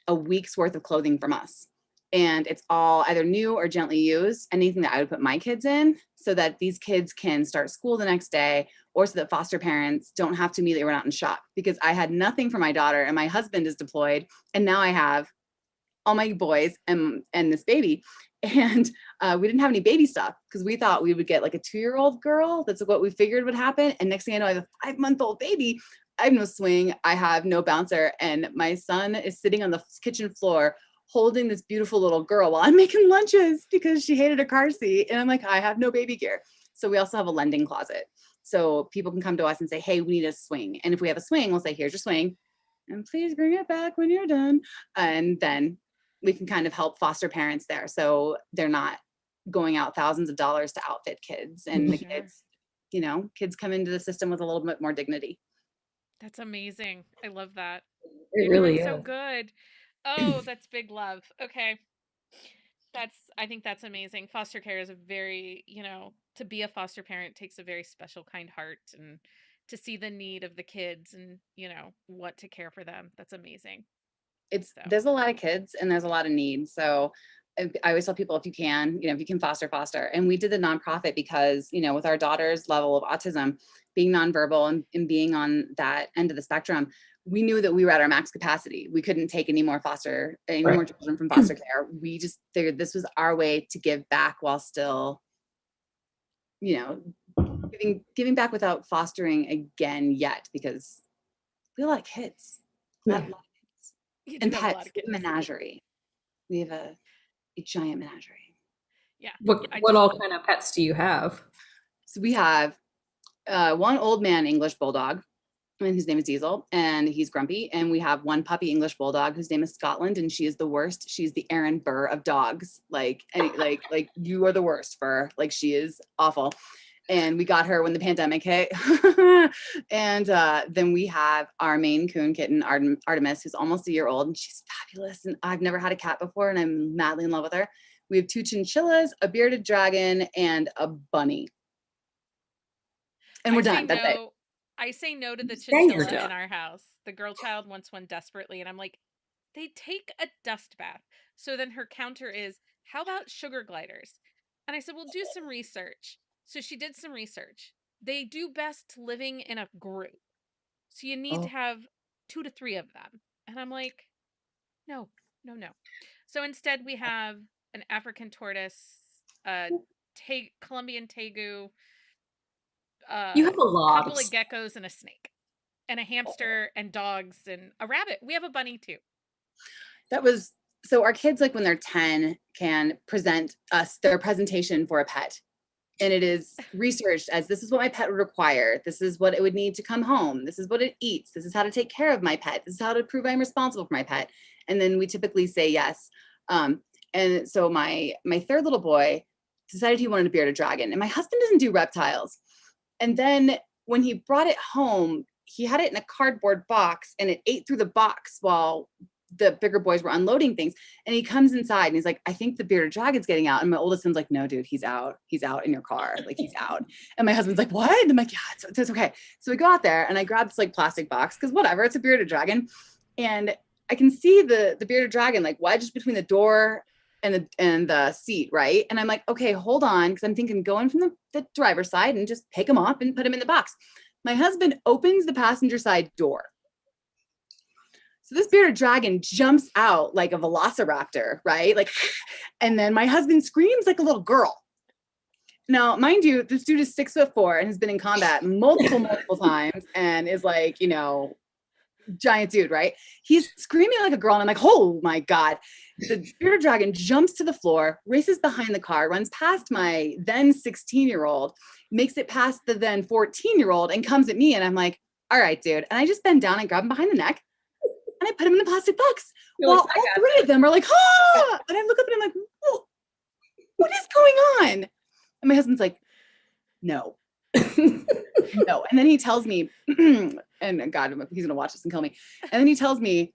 a week's worth of clothing from us. And it's all either new or gently used, anything that I would put my kids in so that these kids can start school the next day or so that foster parents don't have to immediately run out and shop because I had nothing for my daughter and my husband is deployed. And now I have all my boys and this baby. And we didn't have any baby stuff because we thought we would get like a 2-year-old girl. That's what we figured would happen. And next thing I know, I have a 5-month-old baby. I have no swing. I have no bouncer. And my son is sitting on the kitchen floor holding this beautiful little girl while I'm making lunches because she hated a car seat. And I'm like, I have no baby gear. So we also have a lending closet. So people can come to us and say, hey, we need a swing. And if we have a swing, we'll say, here's your swing. And please bring it back when you're done. And then we can kind of help foster parents there. So they're not going out thousands of dollars to outfit kids. And the kids, kids come into the system with a little bit more dignity. That's amazing. I love that. It You're really doing is. so good. Oh, that's big love. Okay. I think that's amazing. Foster care is a very, to be a foster parent takes a very special kind heart and to see the need of the kids and, what to care for them. That's amazing. There's a lot of kids and there's a lot of needs. So I always tell people if you can foster. And we did the nonprofit because, with our daughter's level of autism, being nonverbal and being on that end of the spectrum, we knew that we were at our max capacity. We couldn't take any more children from foster care. We just figured this was our way to give back while still, giving back without fostering again yet, because we have a lot of kids. A lot of kids. And pets, menagerie. We have a giant menagerie. Yeah. What all kind of pets do you have? So we have one old man English bulldog, and his name is Diesel, and he's grumpy. And we have one puppy English bulldog whose name is Scotland, and she is the worst. She's the Aaron Burr of dogs. Like you are the worst, Burr. Like she is awful. and we got her when the pandemic hit. And then we have our Maine Coon kitten, Artemis, who's almost a year old, and she's fabulous. And I've never had a cat before, and I'm madly in love with her. We have 2 chinchillas, a bearded dragon, and a bunny. And we're done. That's it. I say no to the Then you're chinchilla done. in our house. The girl child wants one desperately, and I'm like, they take a dust bath. So then her counter is, how about sugar gliders? And I said, well, do some research. So she did some research. They do best living in a group. So you need to Oh, have 2 to 3 of them. And I'm like, no, no, no. So instead we have an African tortoise, a Colombian tegu, You a have a lot of couple of geckos and a snake, and a hamster and dogs and a rabbit. We have a bunny too. that was so our kids, like when they're 10, can present us their presentation for a pet. And it is researched as this is what my pet would require. This is what it would need to come home. This is what it eats. This is how to take care of my pet. This is how to prove I'm responsible for my pet. And then we typically say yes. And so my third little boy decided he wanted a bearded dragon. And my husband doesn't do reptiles. And then when he brought it home, he had it in a cardboard box and it ate through the box while the bigger boys were unloading things. And he comes inside and he's like, I think the bearded dragon's getting out. And my oldest son's like, no, dude, he's out. He's out in your car. Like, he's out. And my husband's like, what? And I'm like, yeah, it's okay. So we go out there and I grab this like plastic box because whatever, it's a bearded dragon. And I can see the bearded dragon like wedged between the door and the seat, right? And I'm like, okay, hold on, because I'm thinking go in from the driver's side and just pick him up and put him in the box. My husband opens the passenger side door. So this bearded dragon jumps out like a velociraptor, right? Like, and then my husband screams like a little girl. Now, mind you, this dude is 6'4" and has been in combat multiple times and is like, giant dude, right? He's screaming like a girl, and I'm like, oh my God. The bearded dragon jumps to the floor, races behind the car, runs past my then 16-year-old, makes it past the then 14-year-old, and comes at me. And I'm like, all right, dude. And I just bend down and grab him behind the neck and I put him in the plastic box. You're While like, all 3 of them are like, ah! And I look up and I'm like, what is going on? And my husband's like, no. No. And then he tells me, and God, he's gonna watch this and kill me. And then he tells me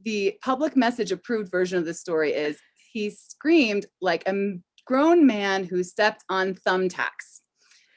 the public message approved version of this story is he screamed like a grown man who stepped on thumbtacks.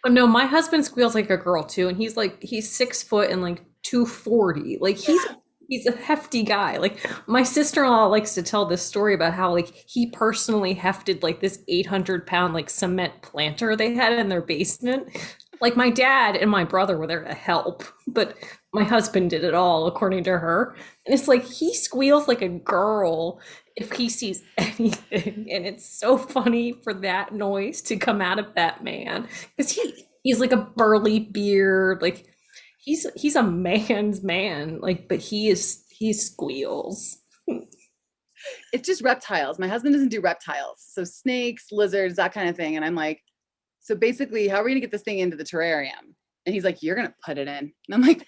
Oh, no, my husband squeals like a girl too, and he's 6 foot and like 240. Like he's a hefty guy. Like my sister-in-law likes to tell this story about how like he personally hefted like this 800-pound like cement planter they had in their basement. Like my dad and my brother were there to help, but my husband did it all, according to her. And it's like he squeals like a girl if he sees anything, and it's so funny for that noise to come out of that man because he's like a burly beard, like he's a man's man, like, but he squeals. It's just reptiles. My husband doesn't do reptiles. So snakes, lizards, that kind of thing. And I'm like, so basically, how are we gonna get this thing into the terrarium? And he's like, you're gonna put it in. And I'm like,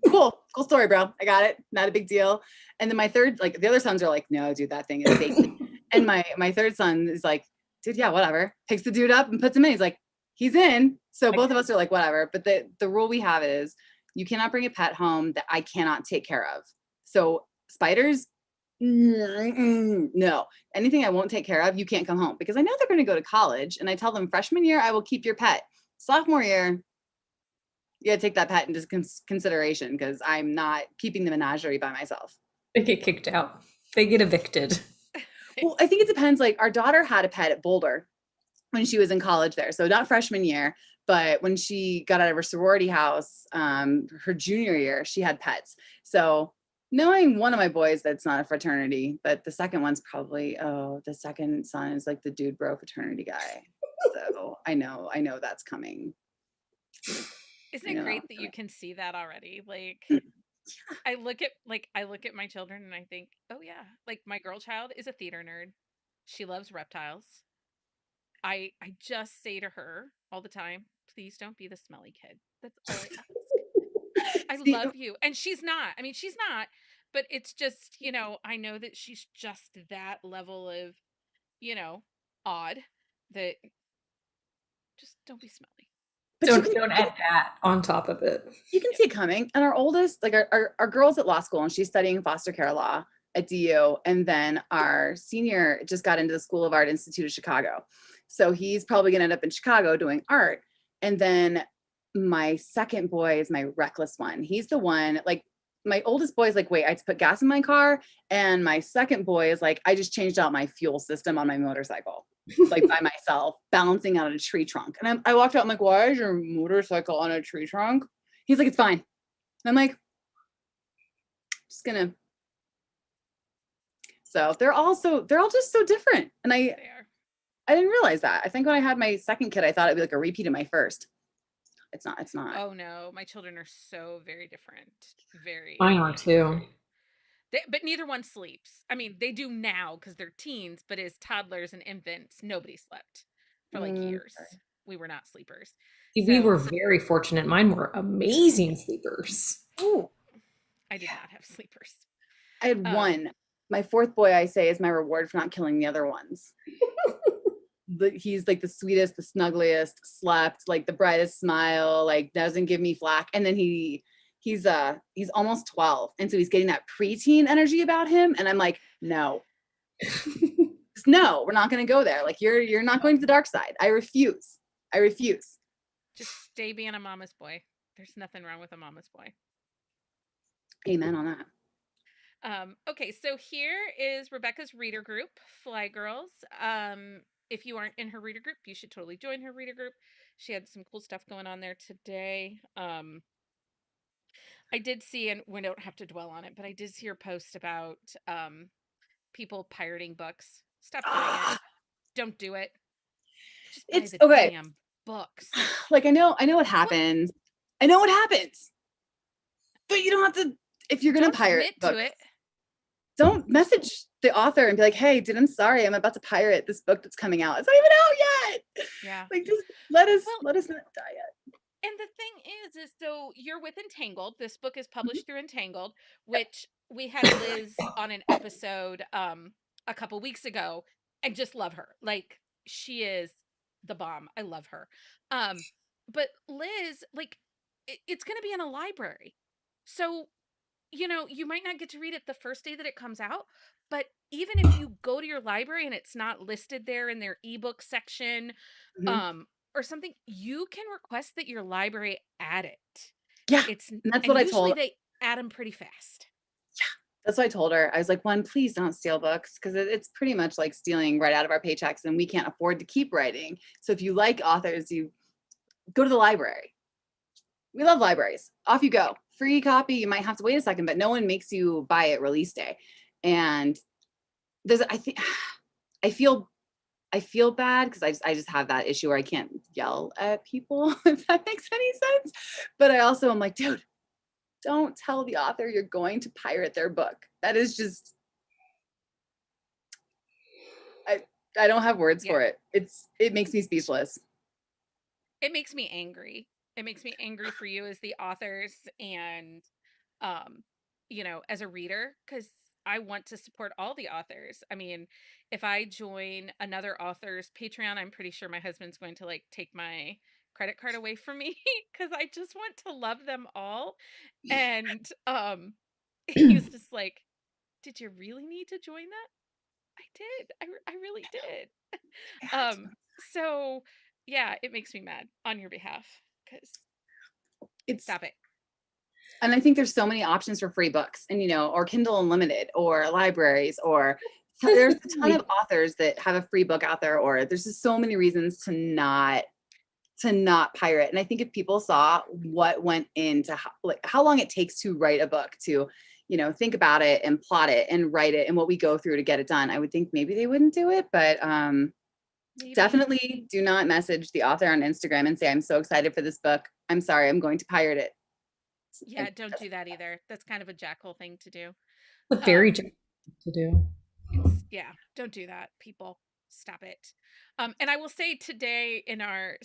cool story, bro. I got it. Not a big deal. And then my third, like the other sons are like, no, dude, that thing is sacred. And my third son is like, dude, yeah, whatever. Picks the dude up and puts him in. He's like, he's in. So both of us are like, whatever. But the rule we have is you cannot bring a pet home that I cannot take care of. So spiders, no. Anything I won't take care of, you can't come home because I know they're going to go to college. And I tell them freshman year, I will keep your pet. Sophomore year, you gotta take that pet into consideration because I'm not keeping the menagerie by myself. They get kicked out. They get evicted. Well, I think it depends. Like our daughter had a pet at Boulder when she was in college there. So not freshman year, but when she got out of her sorority house, her junior year, she had pets. So knowing one of my boys that's not a fraternity, but the second one's probably, the second son is like the dude bro fraternity guy. So I know that's coming. Isn't it great that you can see that already? Like I look at my children and I think, oh yeah, like my girl child is a theater nerd. She loves reptiles. I just say to her all the time, please don't be the smelly kid. That's all I ask. I See, love you. And she's not. I mean, she's not, but it's just, I know that she's just that level of, odd that Just don't be smelly. But Don't add that on top of it. you can Yep. see it coming. And our oldest, like our girl's at law school and she's studying foster care law at DU. And then our senior just got into the School of Art Institute of Chicago. So he's probably going to end up in Chicago doing art. And then my second boy is my reckless one. He's the one, like, my oldest boy is like, wait, I had to put gas in my car. And my second boy is like, I just changed out my fuel system on my motorcycle, like by myself, balancing out a tree trunk. And I walked out, I'm like, why is your motorcycle on a tree trunk? He's like, it's fine. And I'm like, just gonna. So they're all just so different. And They are. I didn't realize that. I think when I had my second kid, I thought it'd be like a repeat of my first. It's not. Oh no, my children are so very different. Very, Mine are too. but neither one sleeps. I mean, they do now because they're teens, but as toddlers and infants, nobody slept for like years. Okay. We were not sleepers. See, we So were very fortunate. Mine were amazing sleepers. Ooh, I did not have sleepers. I had Um, one. My fourth boy, I say, is my reward for not killing the other ones. He's like the sweetest, the snuggliest, slept, like the brightest smile, like doesn't give me flack. And then he's almost 12. And so he's getting that preteen energy about him. And I'm like, no. No, we're not gonna go there. Like you're not going to the dark side. I refuse. I refuse. just stay being a mama's boy. There's nothing wrong with a mama's boy. Amen on that. Okay, so here is Rebecca's reader group, Fly Girls. If you aren't in her reader group, you should totally join her reader group. She had some cool stuff going on there today. I did see, and we don't have to dwell on it, but I did see her post about people pirating books. Stop doing it. Don't do it. Just buy It's the okay. damn books. Like I know what happens. I know what happens. But you don't have to, if you're gonna Don't pirate admit books, to it. don't message the author and be like, hey, dude, I'm sorry, I'm about to pirate this book that's coming out. It's not even out yet. Yeah. Like just let us Well, not die yet. and the thing is so you're with Entangled. This book is published through Entangled, which we had Liz on an episode a couple weeks ago, and just love her. Like she is the bomb. I love her. But Liz, like it's going to be in a library. So, you might not get to read it the first day that it comes out, but even if you go to your library and it's not listed there in their ebook section, Mhm. um or something, you can request that your library add it. Yeah. It's And that's and what I usually told they add them pretty fast. that's what I told her. I was like, one, please don't steal books because it's pretty much like stealing right out of our paychecks and we can't afford to keep writing. So if you like authors, you go to the library. We love libraries. Off you go. Free copy. You might have to wait a second, but no one makes you buy it release day. And I think I feel bad because I just have that issue where I can't yell at people, if that makes any sense. But I also am like, dude, don't tell the author you're going to pirate their book. That is just I don't have words Yeah. for it. It makes me speechless. It makes me angry. It makes me angry for you as the authors and um as a reader, cuz I want to support all the authors. I mean, if I join another author's Patreon, I'm pretty sure my husband's going to like take my credit card away from me cuz I just want to love them all. And he was just like, "Did you really need to join that?" I did. I really did. Um so yeah, it makes me mad on your behalf cuz It's stop it. and I think there's so many options for free books and or Kindle Unlimited or libraries or there's a ton of authors that have a free book out there or there's just so many reasons to not pirate. And I think if people saw what went into how long it takes to write a book to think about it and plot it and write it and what we go through to get it done, I would think maybe they wouldn't do it. But Maybe. definitely do not message the author on Instagram and say, I'm so excited for this book. I'm sorry, I'm going to pirate it. Yeah, don't do that either. That's kind of a jackal thing to do. A very Um, gentle to do. yeah, don't do that, people. Stop it. And I will say today our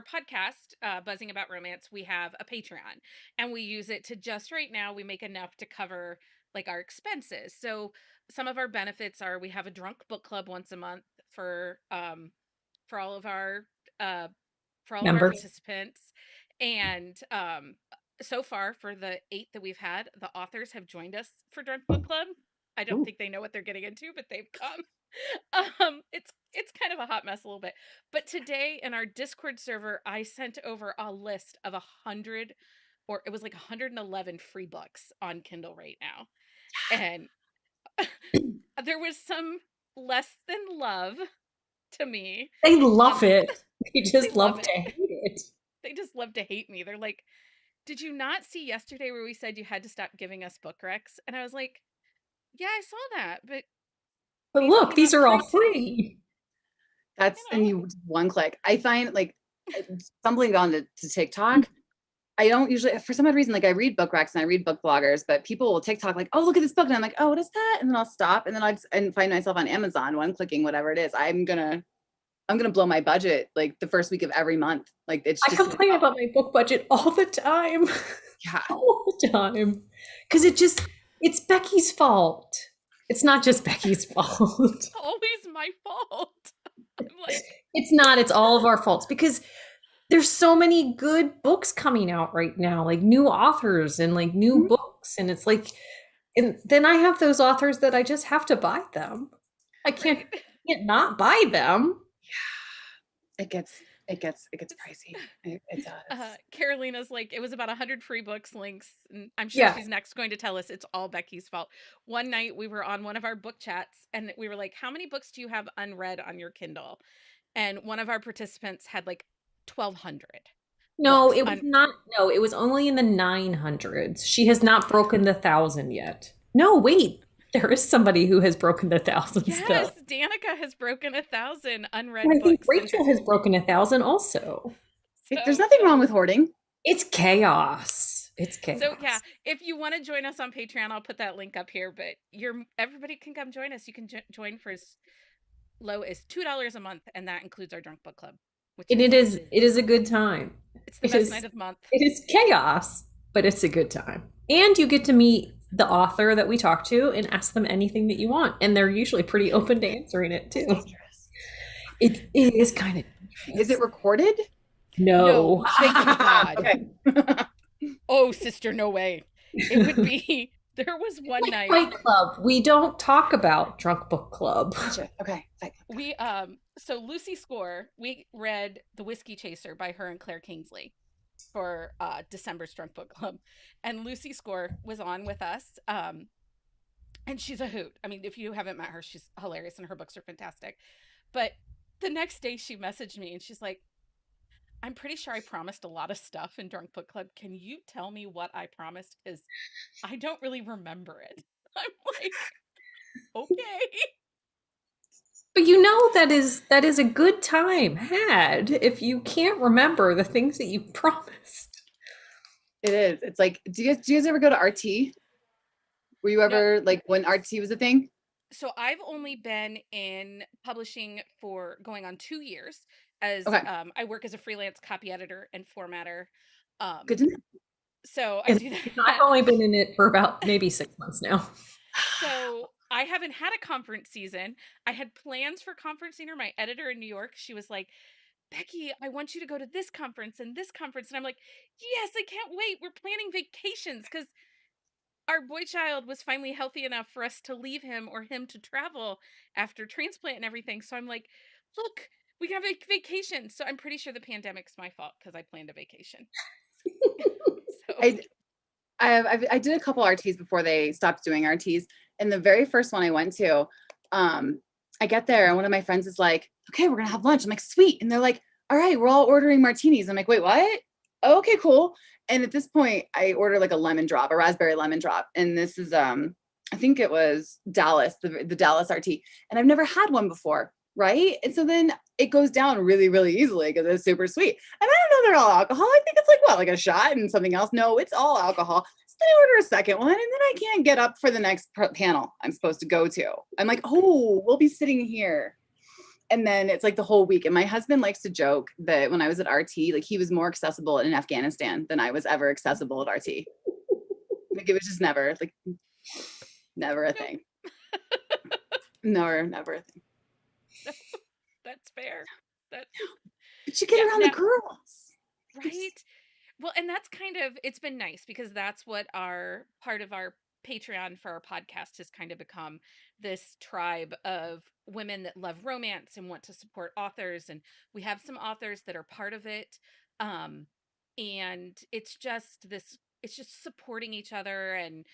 podcast, Buzzing About Romance, we have a Patreon and we use it to just right now we make enough to cover like our expenses. So some of our benefits are we have a drunk book club once a month for all of our for all of our Members. participants. And so far, for the 8 that we've had, the authors have joined us for Drunk Book Club. I don't Ooh. think they know what they're getting into, but they've come. It's kind of a hot mess a little bit. But today in our Discord server, I sent over a list of 100, or it was like 111 free books on Kindle right now. And there was some less than love to me. They love Um, it. They they just love love it. to hate it. They just love to hate me. They're like, "Did you not see yesterday where we said you had to stop giving us book recs?" And I was like, "Yeah, I saw that, but But these look, came these out are all free today." And You you one click. I find like stumbling onto to TikTok. I don't usually, for some odd reason, like I read book recs and I read book bloggers, but people will TikTok like, oh, look at this book. And I'm like, oh, what is that? And then I'll stop and then and find myself on Amazon, one clicking whatever it is. I'm gonna blow my budget like the first week of every month. Like it's I just gonna complain go. about my book budget all the time. Yeah. All the time. Because it's Becky's fault. It's not just Becky's fault. always my fault. I'm like, It's not, it's all of our faults because there's so many good books coming out right now, like new authors and like new Mhm. books. And it's like, and then I have those authors that I just have to buy them. I right. can't not buy them. It gets pricey. It does. Carolina's like, it was about 100 free books links, and I'm sure Yeah. she's next going to tell us it's all Becky's fault. One night we were on one of our book chats, and we were like, "How many books do you have unread on your Kindle?" And one of our participants had like 1,200 No, books. it was not. No, it was only in the 900s. She has not broken the 1,000 yet. No, wait. There is somebody who has broken the thousands Yes, though. Danica has broken 1,000 And unread I think books in her. Rachel has broken 1,000 also. There's So nothing wrong with hoarding. It's chaos. It's So yeah, chaos. if you want to join us on Patreon, I'll put that link up here. But everybody can come join us. You can join for as low as $2 a month, and that includes our drunk book club, which And is it is a good time. it's the It best night is of the month. it is chaos, but it's a good time. And you get to meet the author that we talk to and ask them anything that you want. And they're usually pretty open to answering it It's too. dangerous. It is kind of Is it recorded? No, no. thank God. Okay. Oh, sister, no way. It would be. There was one Like night Fight Club. We don't talk about Drunk Book Club. Gotcha. Okay. we so Lucy Score, we read The Whiskey Chaser by her and Claire Kingsley for December's Drunk Book Club, and Lucy Score was on with us. And she's a hoot. I mean, if you haven't met her, she's hilarious and her books are fantastic. But the next day she messaged me and she's like, "I'm pretty sure I promised a lot of stuff in Drunk Book Club. Can you tell me what I promised? Because I don't really remember it." I'm like, "Okay." But you know that is a good time had if you can't remember the things that you promised. It is. It's like, do you guys ever go to RT? Were you No. ever like when RT was a thing? So I've only been in publishing for going on 2 years as Okay. I work as a freelance copy editor and formatter. Good Um, to know. so I And do I've that. only been in it for about maybe 6 months now. So I haven't had a conference season. I had plans for conference season. My editor in New York, she was like, "Becky, I want you to go to this conference and this conference." And I'm like, "Yes, I can't wait. We're planning vacations because our boy child was finally healthy enough for us to leave him or him to travel after transplant and everything." So I'm like, "Look, we can have a vacation." So I'm pretty sure the pandemic's my fault because I planned a vacation. So I I did a couple RTs before they stopped doing RTs, and the very first one I went to, I get there and one of my friends is like, "Okay, we're gonna have lunch." I'm like, "Sweet," and they're like, "All right, we're all ordering martinis." I'm like, "Wait, what?" "Oh, okay, cool. And at this point, I ordered like a raspberry lemon drop, and this is I think it was Dallas, the Dallas RT, and I've never had one before, right? And so then it goes down really, really easily because it's super sweet. And I don't know they're all alcohol. I think it's like what, like a shot and something else. No, it's all alcohol. So then I order a second one, and then I can't get up for the next panel I'm supposed to go to. I'm like, oh, we'll be sitting here. And then it's like the whole week. And my husband likes to joke that when I was at RT, like he was more accessible in Afghanistan than I was ever accessible at RT. Like it was just never a nope, thing. Never a thing. that's fair. That's But you get around the Now, girls. right? Well, and that's kind of, it's been nice because that's what our part of our Patreon for our podcast has kind of become, this tribe of women that love romance and want to support authors. And we have some authors that are part of it. Um, and it's just supporting each other. And,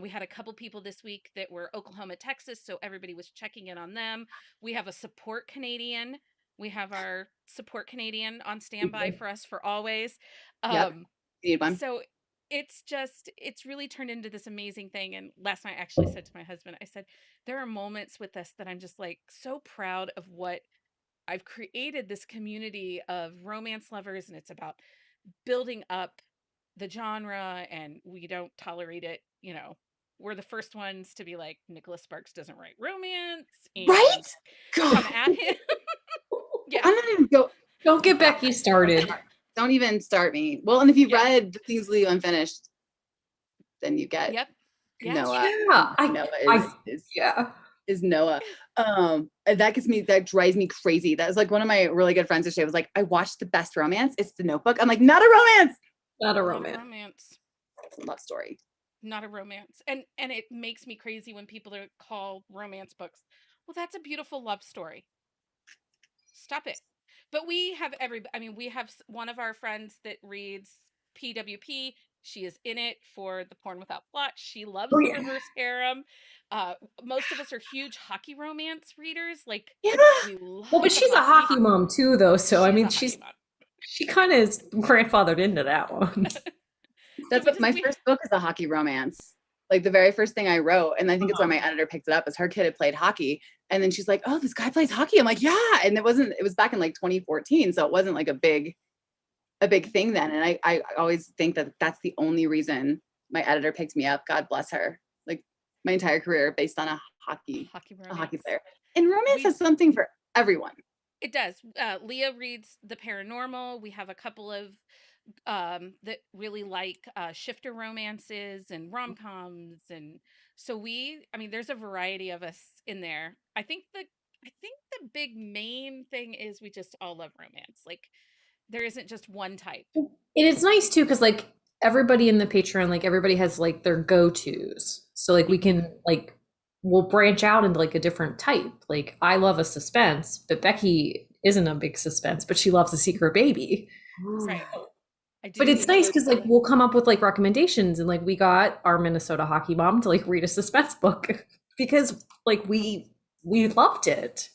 we had a couple people this week that were Oklahoma, Texas. So everybody was checking in on them. We have a support Canadian. We have our support Canadian on standby for us for always. Yep. Um, Need one. so it's really turned into this amazing thing. And last night I actually said to my husband, I said, there are moments with this that I'm just like so proud of what I've created, this community of romance lovers, and it's about building up the genre, and we don't tolerate it. We're the first ones to be like, Nicholas Sparks doesn't write romance, Right? and God, come at him. Yeah. I'm not even go. Don't get Becky started. Don't even start me. Well, and if you Yeah. read The Things Leave Unfinished, then you get Yep. Yeah. Noah. Yeah, Noah yeah. is Noah. And that drives me crazy. That was like one of my really good friends yesterday was like, I watched the best romance. It's The Notebook. I'm like, not a romance. Not a Not a romance. romance. It's a love story. Not a romance. And it makes me crazy when people are called romance books. Well, that's a beautiful love story. Stop it. But we have we have one of our friends that reads PWP. She is in it for the Porn Without Plot. She loves Oh, the yeah. reverse harem. Most of us are huge hockey romance readers. Like, Yeah. we love Well, but she's a hockey mom too, though. So I She is mean, a hockey mom. she kind of is grandfathered into that one. That's what my first book is, a hockey romance. Like the very first thing I wrote, and I think it's why my editor picked it up, is her kid had played hockey. And then she's like, oh, this guy plays hockey. I'm like, yeah. And it was back in like 2014. So it wasn't like a big thing then. And I always think that that's the only reason my editor picked me up. God bless her. Like my entire career based on a hockey player. And romance has something for everyone. It does. Leah reads the paranormal. We have a couple of that really like shifter romances and rom-coms, and so there's a variety of us in there. I think the big main thing is we just all love romance. Like, there isn't just one type. And it's nice too, because like everybody in the Patreon, like everybody has like their go-tos. So like we can like we'll branch out into like a different type. Like I love a suspense, but Becky isn't a big suspense, but she loves a secret baby. Right. But it's nice because like we'll come up with like recommendations, and like we got our Minnesota hockey mom to like read a suspense book because like we loved it.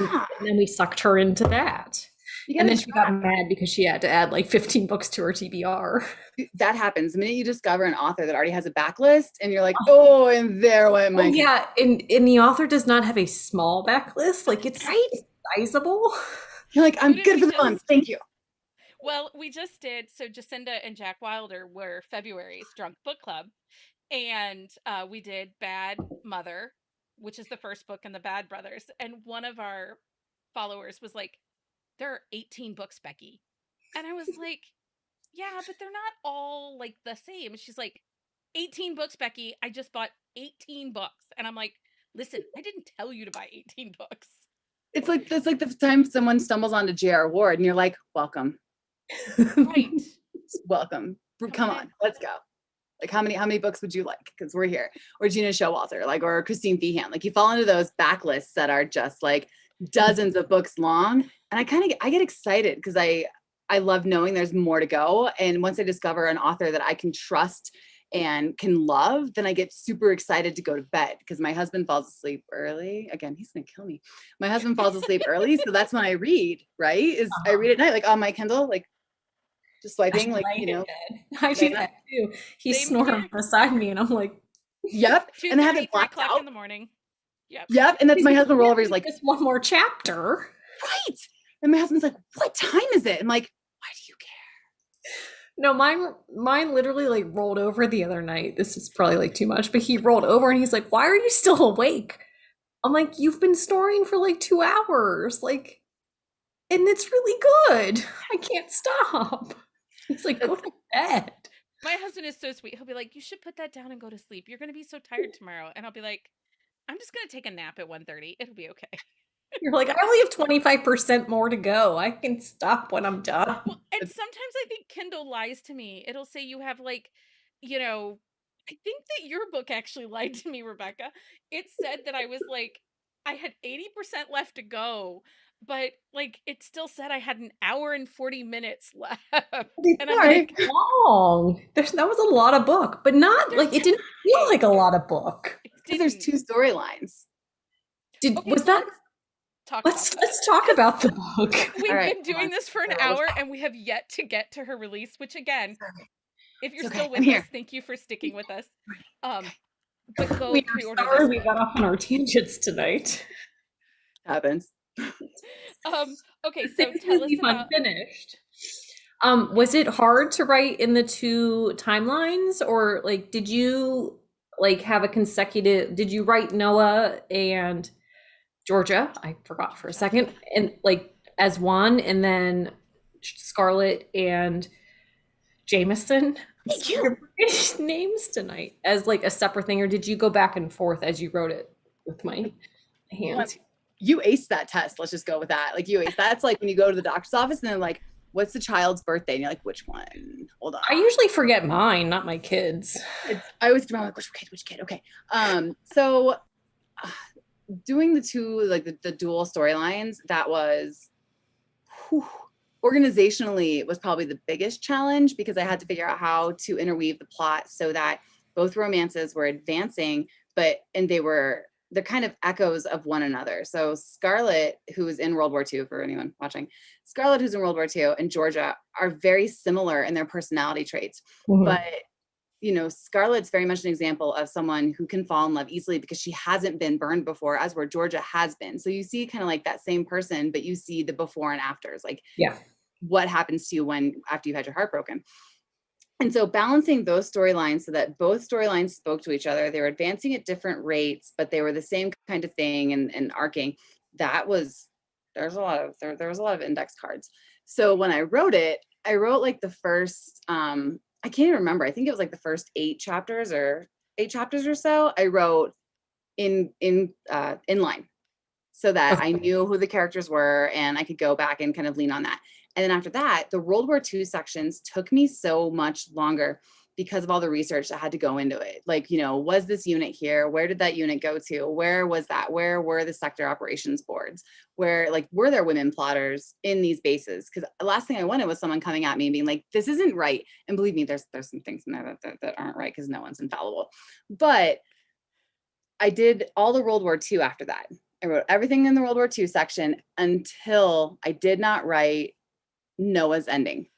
Yeah. And then we sucked her into that. And then she got mad because she had to add like 15 books to her TBR. That happens. The minute you discover an author that already has a backlist and you're like, oh, and there went my. Yeah, and the author does not have a small backlist. Like it's sizable. You're like, I'm good for the month. Thank you. Well, we just did. So Jacinda and Jack Wilder were February's Drunk Book Club. And we did Bad Mother, which is the first book in the Bad Brothers. And one of our followers was like, there are 18 books, Becky. And I was like, yeah, but they're not all like the same. She's like, 18 books, Becky. I just bought 18 books. And I'm like, listen, I didn't tell you to buy 18 books. It's like the time someone stumbles onto J.R. Ward and you're like, welcome. Right. Welcome. Come on, let's go. Like how many books would you like? Because we're here. Or Gina Showalter, like, or Christine Feehan. Like you fall into those backlists that are just like dozens of books long. And I get excited because I love knowing there's more to go. And once I discover an author that I can trust and can love, then I get super excited to go to bed because my husband falls asleep early. Again, he's gonna kill me. My husband falls asleep early. So that's when I read, right? I read at night, like on my Kindle, like just swiping, like, you know. I do that too. He's snoring beside me and I'm like, yep. And I have it blacked 3 o'clock out in the morning. Yep. Yep. And that's my husband roll over. He's like, just one more chapter. Right. And my husband's like, what time is it? I'm like, why do you care? No, mine literally like rolled over the other night. This is probably like too much, but he rolled over and he's like, why are you still awake? I'm like, you've been snoring for like 2 hours. Like, and it's really good. I can't stop. He's like, go to bed. My husband is so sweet. He'll be like, you should put that down and go to sleep. You're going to be so tired tomorrow. And I'll be like, I'm just going to take a nap at 1:30. It'll be okay. You're like, I only have 25% more to go. I can stop when I'm done. Well, and sometimes I think Kindle lies to me. It'll say you have like, you know, I think that your book actually lied to me, Rebecca. It said that I was like, I had 80% left to go, but like it still said I had an hour and 40 minutes left. And I'm Sorry. like, Long. That was a lot of book, but not there's like it didn't feel hey, like a lot of book. it Because there's didn't. two storylines. Okay, Was well that let's talk about let's that. let's talk Cuz about the book. All we've right, been hold on. doing this for an Sorry, hour and we have yet to get to her release, which again, if you're It's okay. still I'm with us, here. thank you for sticking with us. Um but We go are pre-order sorry this we book. got off on our tangents tonight. Happens. Okay, so Things tell we us leave about unfinished. Was it hard to write in the two timelines, or like did you like have a consecutive? Did you write Noah and Georgia? I forgot for a Georgia. second, and like as one, and then Scarlett and Jameson. I'm Thank sorry, you. I'm forgetting names tonight as like a separate thing, or did you go back and forth as you wrote it with my One, hands? you aced that test. Let's just go with that. Like you aced. That's like when you go to the doctor's office and they're like, "What's the child's birthday?" And you're like, "Which one? Hold I on." usually forget mine, not my kids. I always remember like, "Which kid? Which kid?" Okay. So uh, doing the two like the dual storylines, that was whew, organizationally was probably the biggest challenge because I had to figure out how to interweave the plot so that both romances were advancing, but and they're kind of echoes of one another. So Scarlett, who is in World War II, for anyone watching, Scarlett, who's in World War II, and Georgia are very similar in their personality traits. But Mhm. Scarlett's very much an example of someone who can fall in love easily because she hasn't been burned before, as where Georgia has been. So you see kind of like that same person, but you see the before and afters, like Yeah. what happens to you when after you've had your heart broken. And so balancing those storylines so that both storylines spoke to each other, they were advancing at different rates, but they were the same kind of thing and arcing. That was there was a lot of index cards. So when I wrote it, I wrote like the first I can't even remember. I think it was like the first eight chapters or so. I wrote in line so that I knew who the characters were and I could go back and kind of lean on that. And then after that, the World War II sections took me so much longer because of all the research that had to go into it. Like, was this unit here? Where did that unit go to? Where was that? Where were the sector operations boards? Where, like, were there women plotters in these bases? Because the last thing I wanted was someone coming at me and being like, this isn't right. And believe me, there's some things in there that aren't right because no one's infallible. But I did all the World War II after that. I wrote everything in the World War II section until I did not write Noah's ending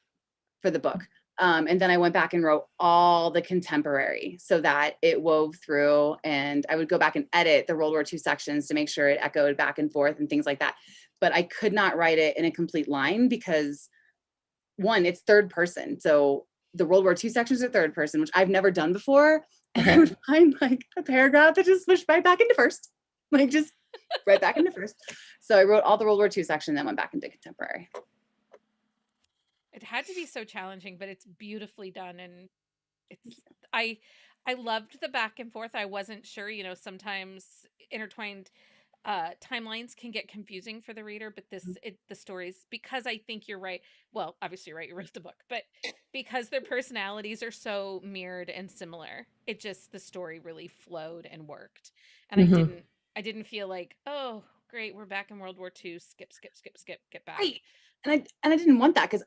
for the book. And then I went back and wrote all the contemporary so that it wove through, and I would go back and edit the World War II sections to make sure it echoed back and forth and things like that. But I could not write it in a complete line because one, it's third person. So the World War II sections are third person, which I've never done before. And I would find like a paragraph that just switched right back into first, like just right back into first. So I wrote all the World War II section, then went back into contemporary. It had to be so challenging, but it's beautifully done and it's I I loved the back and forth. I wasn't sure, sometimes intertwined timelines can get confusing for the reader, but the stories, because I think you're right. Well, obviously you're right, you wrote the book, but because their personalities are so mirrored and similar, it just the story really flowed and worked. And Mhm. I didn't feel like, oh, great, we're back in World War II. Skip, skip, skip, skip, get back. Right. And I didn't want that because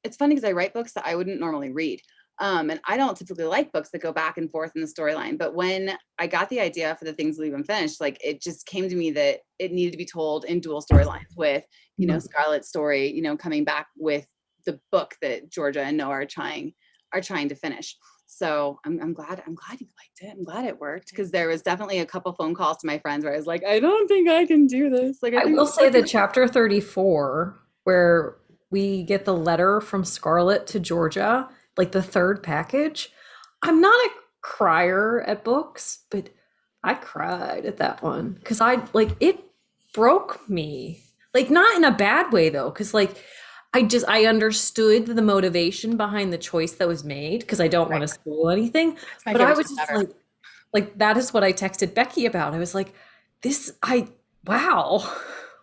it's funny because I write books that I wouldn't normally read. And I don't typically like books that go back and forth in the storyline. But when I got the idea for the things leave unfinished, like it just came to me that it needed to be told in dual storylines with, Mhm. Scarlett's story, coming back with the book that Georgia and Noah are trying to finish. So I'm glad you liked it. I'm glad it worked because there was definitely a couple phone calls to my friends where I was like, I don't think I can do this. Like I I think will this say book that is chapter 34, where we get the letter from Scarlett to Georgia, like the third package, I'm not a crier at books, but I cried at that one because I like it broke me. Like, not in a bad way though, because like I understood the motivation behind the choice that was made because I don't want right. to spoil anything. It's my But I favorite was chapter just ever. like that is what I texted Becky about. I was like, this, wow.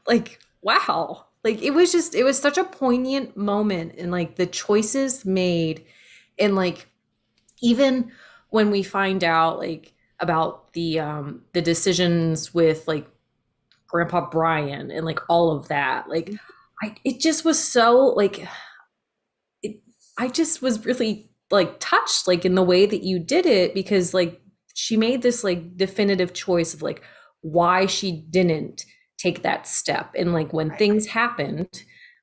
Like, wow. Like it was such a poignant moment, and like the choices made, and like even when we find out like about the decisions with like Grandpa Brian and like all of that, like it just was so like it, I just was really like touched like in the way that you did it, because like she made this like definitive choice of like why she didn't take that step, and like when Right. things happened,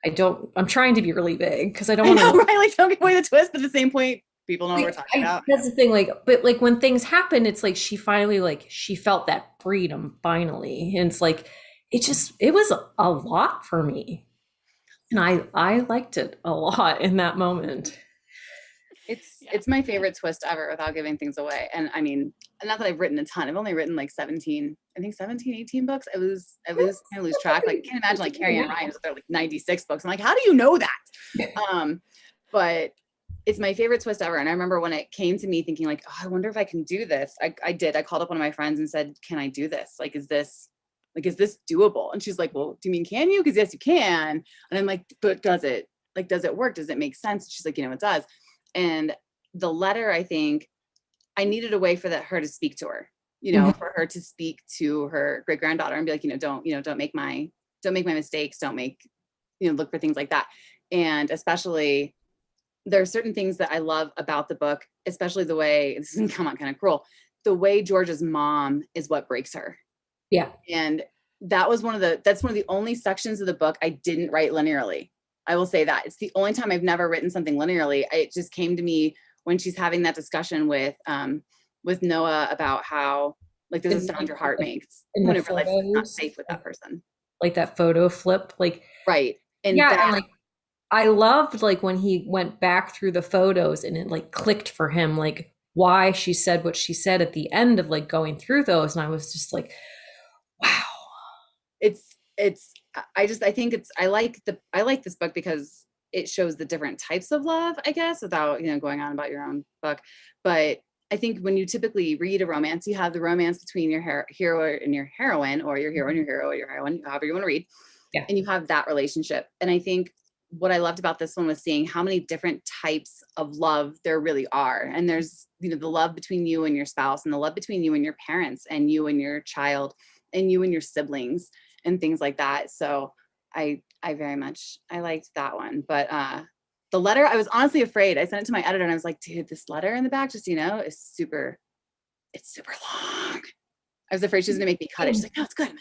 I'm trying to be really vague because I don't I want know, to. right? Like, don't give away the twist, but at the same point, people know what we're talking about. That's the thing, like, but like when things happen, it's like she finally like she felt that freedom finally, and it's like it was a lot for me, and I liked it a lot in that moment. Yeah. It's my favorite twist ever without giving things away. And I mean, not that I've written a ton. I've only written like 17, I think 17, 18 books. I lose track. Like, I can't imagine like Carrie Ann Ryan was there like 96 books. I'm like, how do you know that? But it's my favorite twist ever. And I remember when it came to me thinking like, oh, I wonder if I can do this. I did. I called up one of my friends and said, can I do this? Is this doable? And she's like, well, do you mean, can you? Because yes, you can. And I'm like, but does it work? Does it make sense? She's like, it does. And the letter, I think I needed a way for her to speak to her, Mhm. for her to speak to her great granddaughter and be like, don't make my mistakes. Don't make, look for things like that. And especially there are certain things that I love about the book, especially the way, this is gonna come out kind of cruel, the way George's mom is what breaks her. Yeah. And that's one of the only sections of the book I didn't write linearly. I will say that. It's the only time I've never written something linearly. It just came to me when she's having that discussion with Noah about how like there's a sound your heart makes In the when it realizes it's not photos, safe with that person. like that photo flip, like Right. And yeah, and that like I loved like when he went back through the photos and it like clicked for him like why she said what she said at the end of like going through those, and I was just like, wow. it's I think I like this book because it shows the different types of love, I guess, without going on about your own book. But I think when you typically read a romance, you have the romance between your hero and your heroine, or your hero and your hero, or your heroine, however you want to read, Yeah. and you have that relationship. And I think what I loved about this one was seeing how many different types of love there really are. And there's the love between you and your spouse, and the love between you and your parents, and you and your child, and you and your siblings, and things like that. So I very much I liked that one. But the letter, I was honestly afraid. I sent it to my editor and I was like, dude, this letter in the back, just is it's super long. I was afraid she was gonna make me cut it. She's like, no, it's good.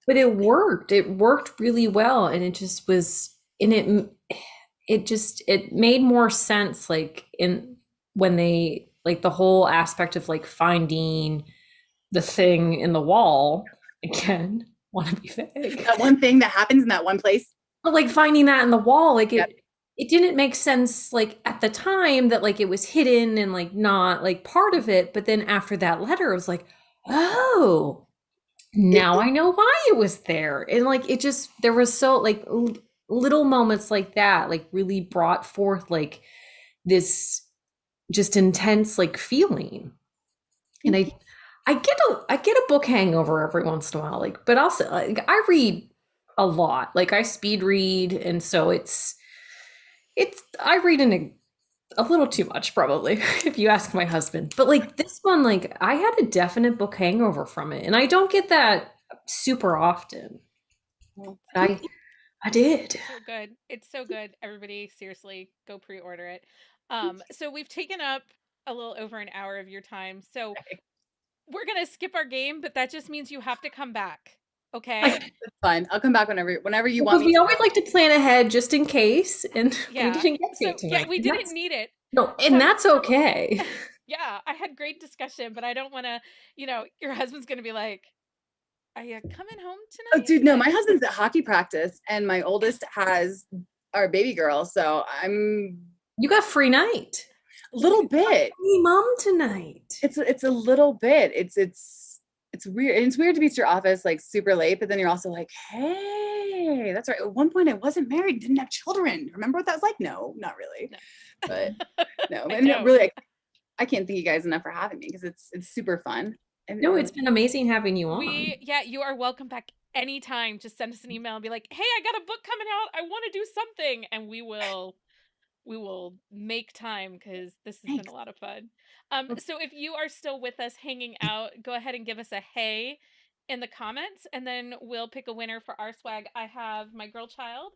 But it worked. It worked really well, and it just was and it made more sense like in when they like the whole aspect of like finding the thing in the wall again. Want to be vague. That one thing that happens in that one place. But like finding that in the wall, like Yep. it didn't make sense like at the time that like it was hidden and like not like part of it. But then after that letter, it was like, oh, It now I know why it was there. And like it just there was so like little moments like that like really brought forth like this just intense like feeling. And I get a book hangover every once in a while, like, but also like I read a lot. Like I speed read, and so it's I read a little too much probably if you ask my husband. But like this one, like I had a definite book hangover from it, and I don't get that super often. well, But I did. So good. It's so good. Everybody, seriously, go pre-order it. So we've taken up a little over an hour of your time. So we're gonna skip our game, but that just means you have to come back. Okay? it's fine. I'll come back whenever you want Because me we to. always like to plan ahead just in case, and we Yeah. didn't get to So it yeah, tonight. we And didn't that's need it. no, and So that's okay. yeah, I had great discussion, but I don't wanna, your husband's gonna be like, are you coming home Oh, dude, no, my tonight? husband's at hockey practice, and my oldest has our baby girl, so I'm You got free night. a little bit. Free mom tonight. It's a little bit. It's weird. And it's weird to be to your office like super late, but then you're also like, hey, that's right. At one point I wasn't married, didn't have children. Remember what that was like? No, not really. No. But no, I but no, don't. really, I can't thank you guys enough for having me because it's super fun. And No, it's been amazing having you on. Yeah, you are welcome back anytime, just send us an email and be like, hey, I got a book coming out. I want to do something. And we will make time because this has been Thanks. a lot of fun. So if you are still with us hanging out, go ahead and give us a hey in the comments, and then we'll pick a winner for our swag. I have my girl child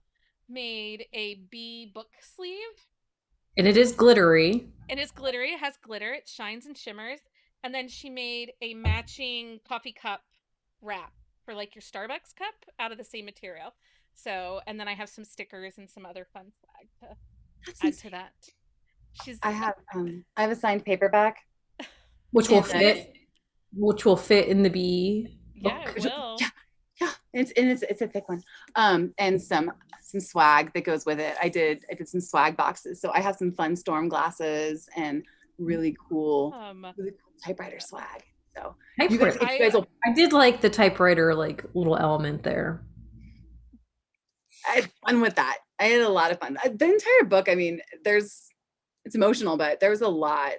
made a bee book sleeve, And it is glittery. and it's glittery. It has glitter. It shines and shimmers. And then she made a matching coffee cup wrap for like your Starbucks cup out of the same material. So, and then I have some stickers and some other fun swag to That's add insane. to that. She's I have a signed paperback. which will oh, And nice. fit which will fit in the bee Yeah, it book. will. yeah, yeah, it's a thick one. And some swag that goes with it. I did some swag boxes. So I have some fun storm glasses and really cool typewriter swag. So you guys, Typewriter. if you guys will, I did like the typewriter like little element there. I had fun with that. I had a lot of fun. The entire book, I mean, it's emotional, but there was a lot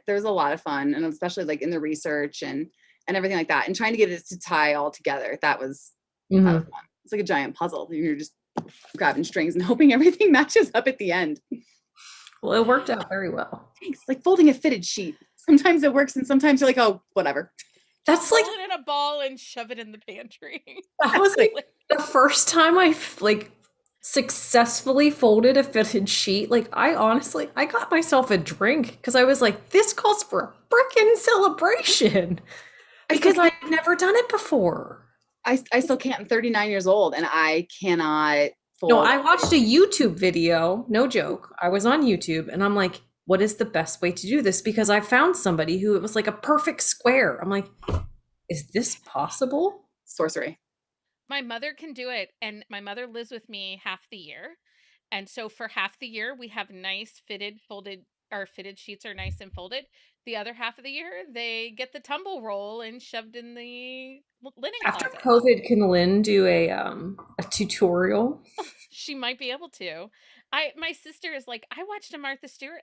of fun, and especially like in the research and everything like that, and trying to get it to tie all together. That was fun. It's like a giant puzzle. You're just grabbing strings and hoping everything matches up at the end. Well, it worked out very well. Thanks. Like folding a fitted sheet. Sometimes it works, and sometimes you're like, oh, whatever. That's like Roll it in a ball and shove it in the pantry. that was like the first time I like successfully folded a fitted sheet. Like I got myself a drink because I was like, this calls for a freaking celebration because I'd never done it before. I still can't. I'm 39 years old, and I cannot fold. No, I watched a YouTube video, no joke. I was on YouTube and I'm like, what is the best way to do this? Because I found somebody who it was like a perfect square. I'm like, is this possible? Sorcery. My mother can do it, and my mother lives with me half the year. And so for half the year, we have nice fitted folded our fitted sheets are nice and folded. The other half of the year, they get the tumble roll and shoved in the linen After closet. COVID, can Lynn do a tutorial? She might be able to. My sister is like, I watched a Martha Stewart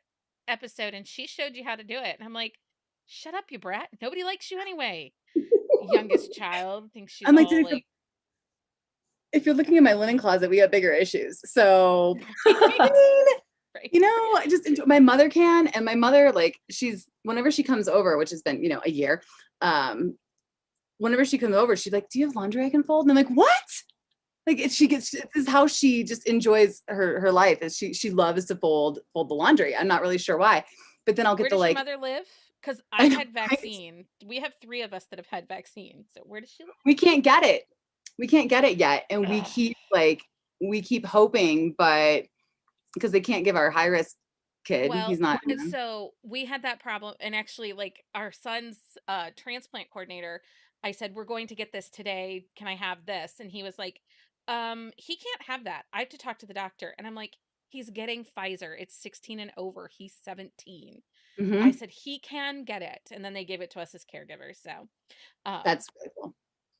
episode and she showed you how to do it. And I'm like, shut up, you brat. Nobody likes you anyway. Youngest child thinks she's I'm like, all dude, like if you're looking at my linen closet, we have bigger issues. So, right. I just enjoy. My mother can, and my mother, like, whenever she comes over, which has been, a year, whenever she comes over, she's like, do you have laundry I can fold? And I'm like, what? Like, this is how she just enjoys her life, is she loves to fold the laundry. I'm not really sure why, but then I'll get Where to does your like, mother live? Because I I've know, had right? vaccine. We have 3 of us that have had vaccine. So where does she live? We can't get it. We can't get it yet. And Ugh. we keep hoping, but because they can't give our high risk kid, Well, he's not. so we had that problem, and actually, like our son's transplant coordinator, I said, "We're going to get this today. Can I have this?" And he was like, he can't have that. I have to talk to the doctor." And I'm like, "He's getting Pfizer. It's 16 and over. He's 17." I Mhm. said, "He can get it." And then they gave it to us as caregivers. So, That's really cool.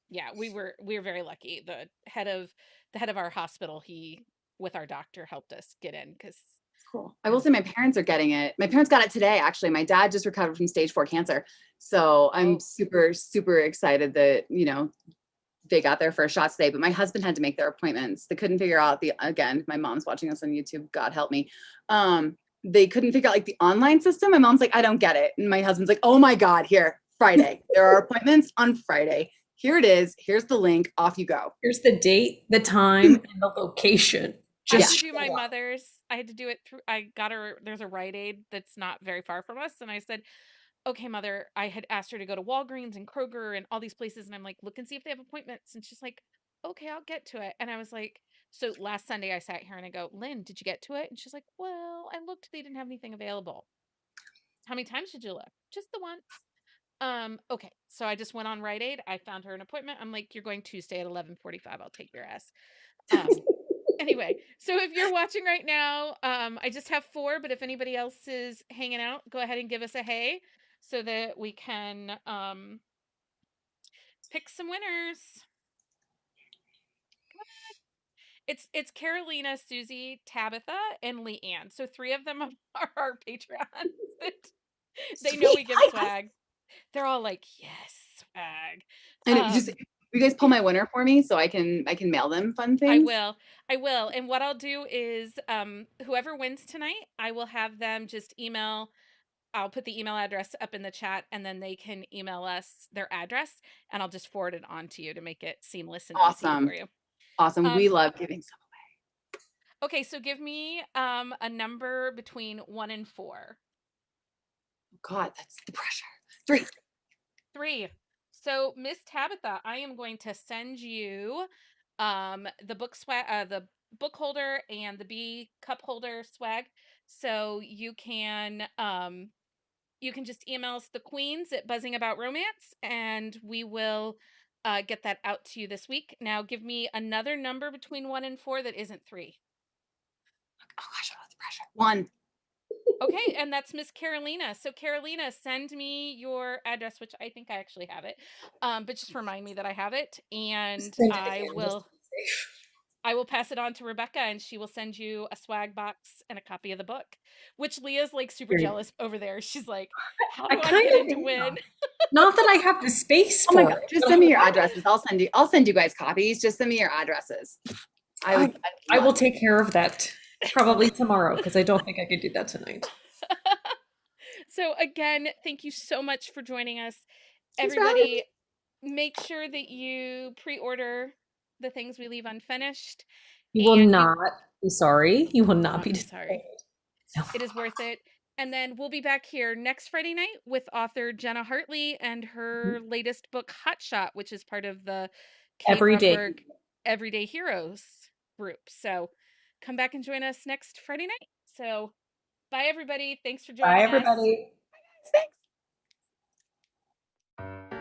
yeah, we were very lucky. The head of our hospital, he with our doctor helped us get in because Cool. I will say my parents are getting it. My parents got it today, actually. My dad just recovered from stage 4 cancer. So I'm oh, super, super excited that, they got their first shots today, but my husband had to make their appointments. They couldn't figure out again, my mom's watching us on YouTube. God help me. They couldn't figure out like the online system. My mom's like, I don't get it. And my husband's like, oh my God, here, Friday. There are appointments on Friday. Here it is. Here's the link. Off you go. Here's the date, the time, and the location. I had Just to do my mother's. I had to do it through. I got her. There's a Rite Aid that's not very far from us, and I said, "Okay, mother." I had asked her to go to Walgreens and Kroger and all these places, and I'm like, "Look and see if they have appointments." And she's like, "Okay, I'll get to it." And I was like, "So last Sunday, I sat here and I go, Lynn, did you get to it?" And she's like, "Well, I looked. They didn't have anything available." How many times did you look? Just the once. Okay. So I just went on Rite Aid. I found her an appointment. I'm like, "You're going Tuesday at 11:45. I'll take your ass." Um, Anyway, so if you're watching right now, I just have 4, but if anybody else is hanging out, go ahead and give us a hey so that we can pick some winners. It's Carolina, Susie, Tabitha, and Leanne. So 3 of them are our Patreons that they know Sweet. we give Hi, guys. swag. They're all like, yes, swag. I know, you just Um You guys pull my winner for me so I can mail them fun I things? will. I will. And what I'll do is whoever wins tonight, I will have them just email. I'll put the email address up in the chat and then they can email us their address and I'll just forward it on to you to make it seamless and easy for Awesome. you. Awesome. We Um, love giving stuff. okay, so give me a number between 1 and 4. God, that's the pressure. 3. 3. So Miss Tabitha, I am going to send you the the book holder and the B cup holder swag. So you can just email us the queens at Buzzing About Romance and we will get that out to you this week. Now give me another number between 1 and 4 that isn't 3. Oh gosh, I love the pressure. 1. Okay, and that's Miss Carolina. So Carolina, send me your address, which I think I actually have it. But just remind me that I have it, and Just think it again, just to be safe. I will pass it on to Rebecca, and she will send you a swag box and a copy of the book. Which Leah's like super Great. jealous over there. She's like, "How I do I kind get of into win?" am. Not that I have the space Oh my for God. it. Just send me your addresses. I'll send you guys copies. Just send me your addresses. I'd I will love. take care of that probably tomorrow because I don't think I could do that tonight. So again, thank you so much for joining us. Thanks for having Everybody, me. make sure that you pre-order the things we leave unfinished, You will and not be sorry. You will will not not be be sorry. disappointed. No. It is worth it. And then we'll be back here next Friday night with author Jenna Hartley and her latest book, Hot Shot, which is part of the Kate Every day. Rumberg Everyday Heroes group. So come back and join us next Friday night. So bye, everybody. Thanks for Bye, joining us. everybody. Thanks.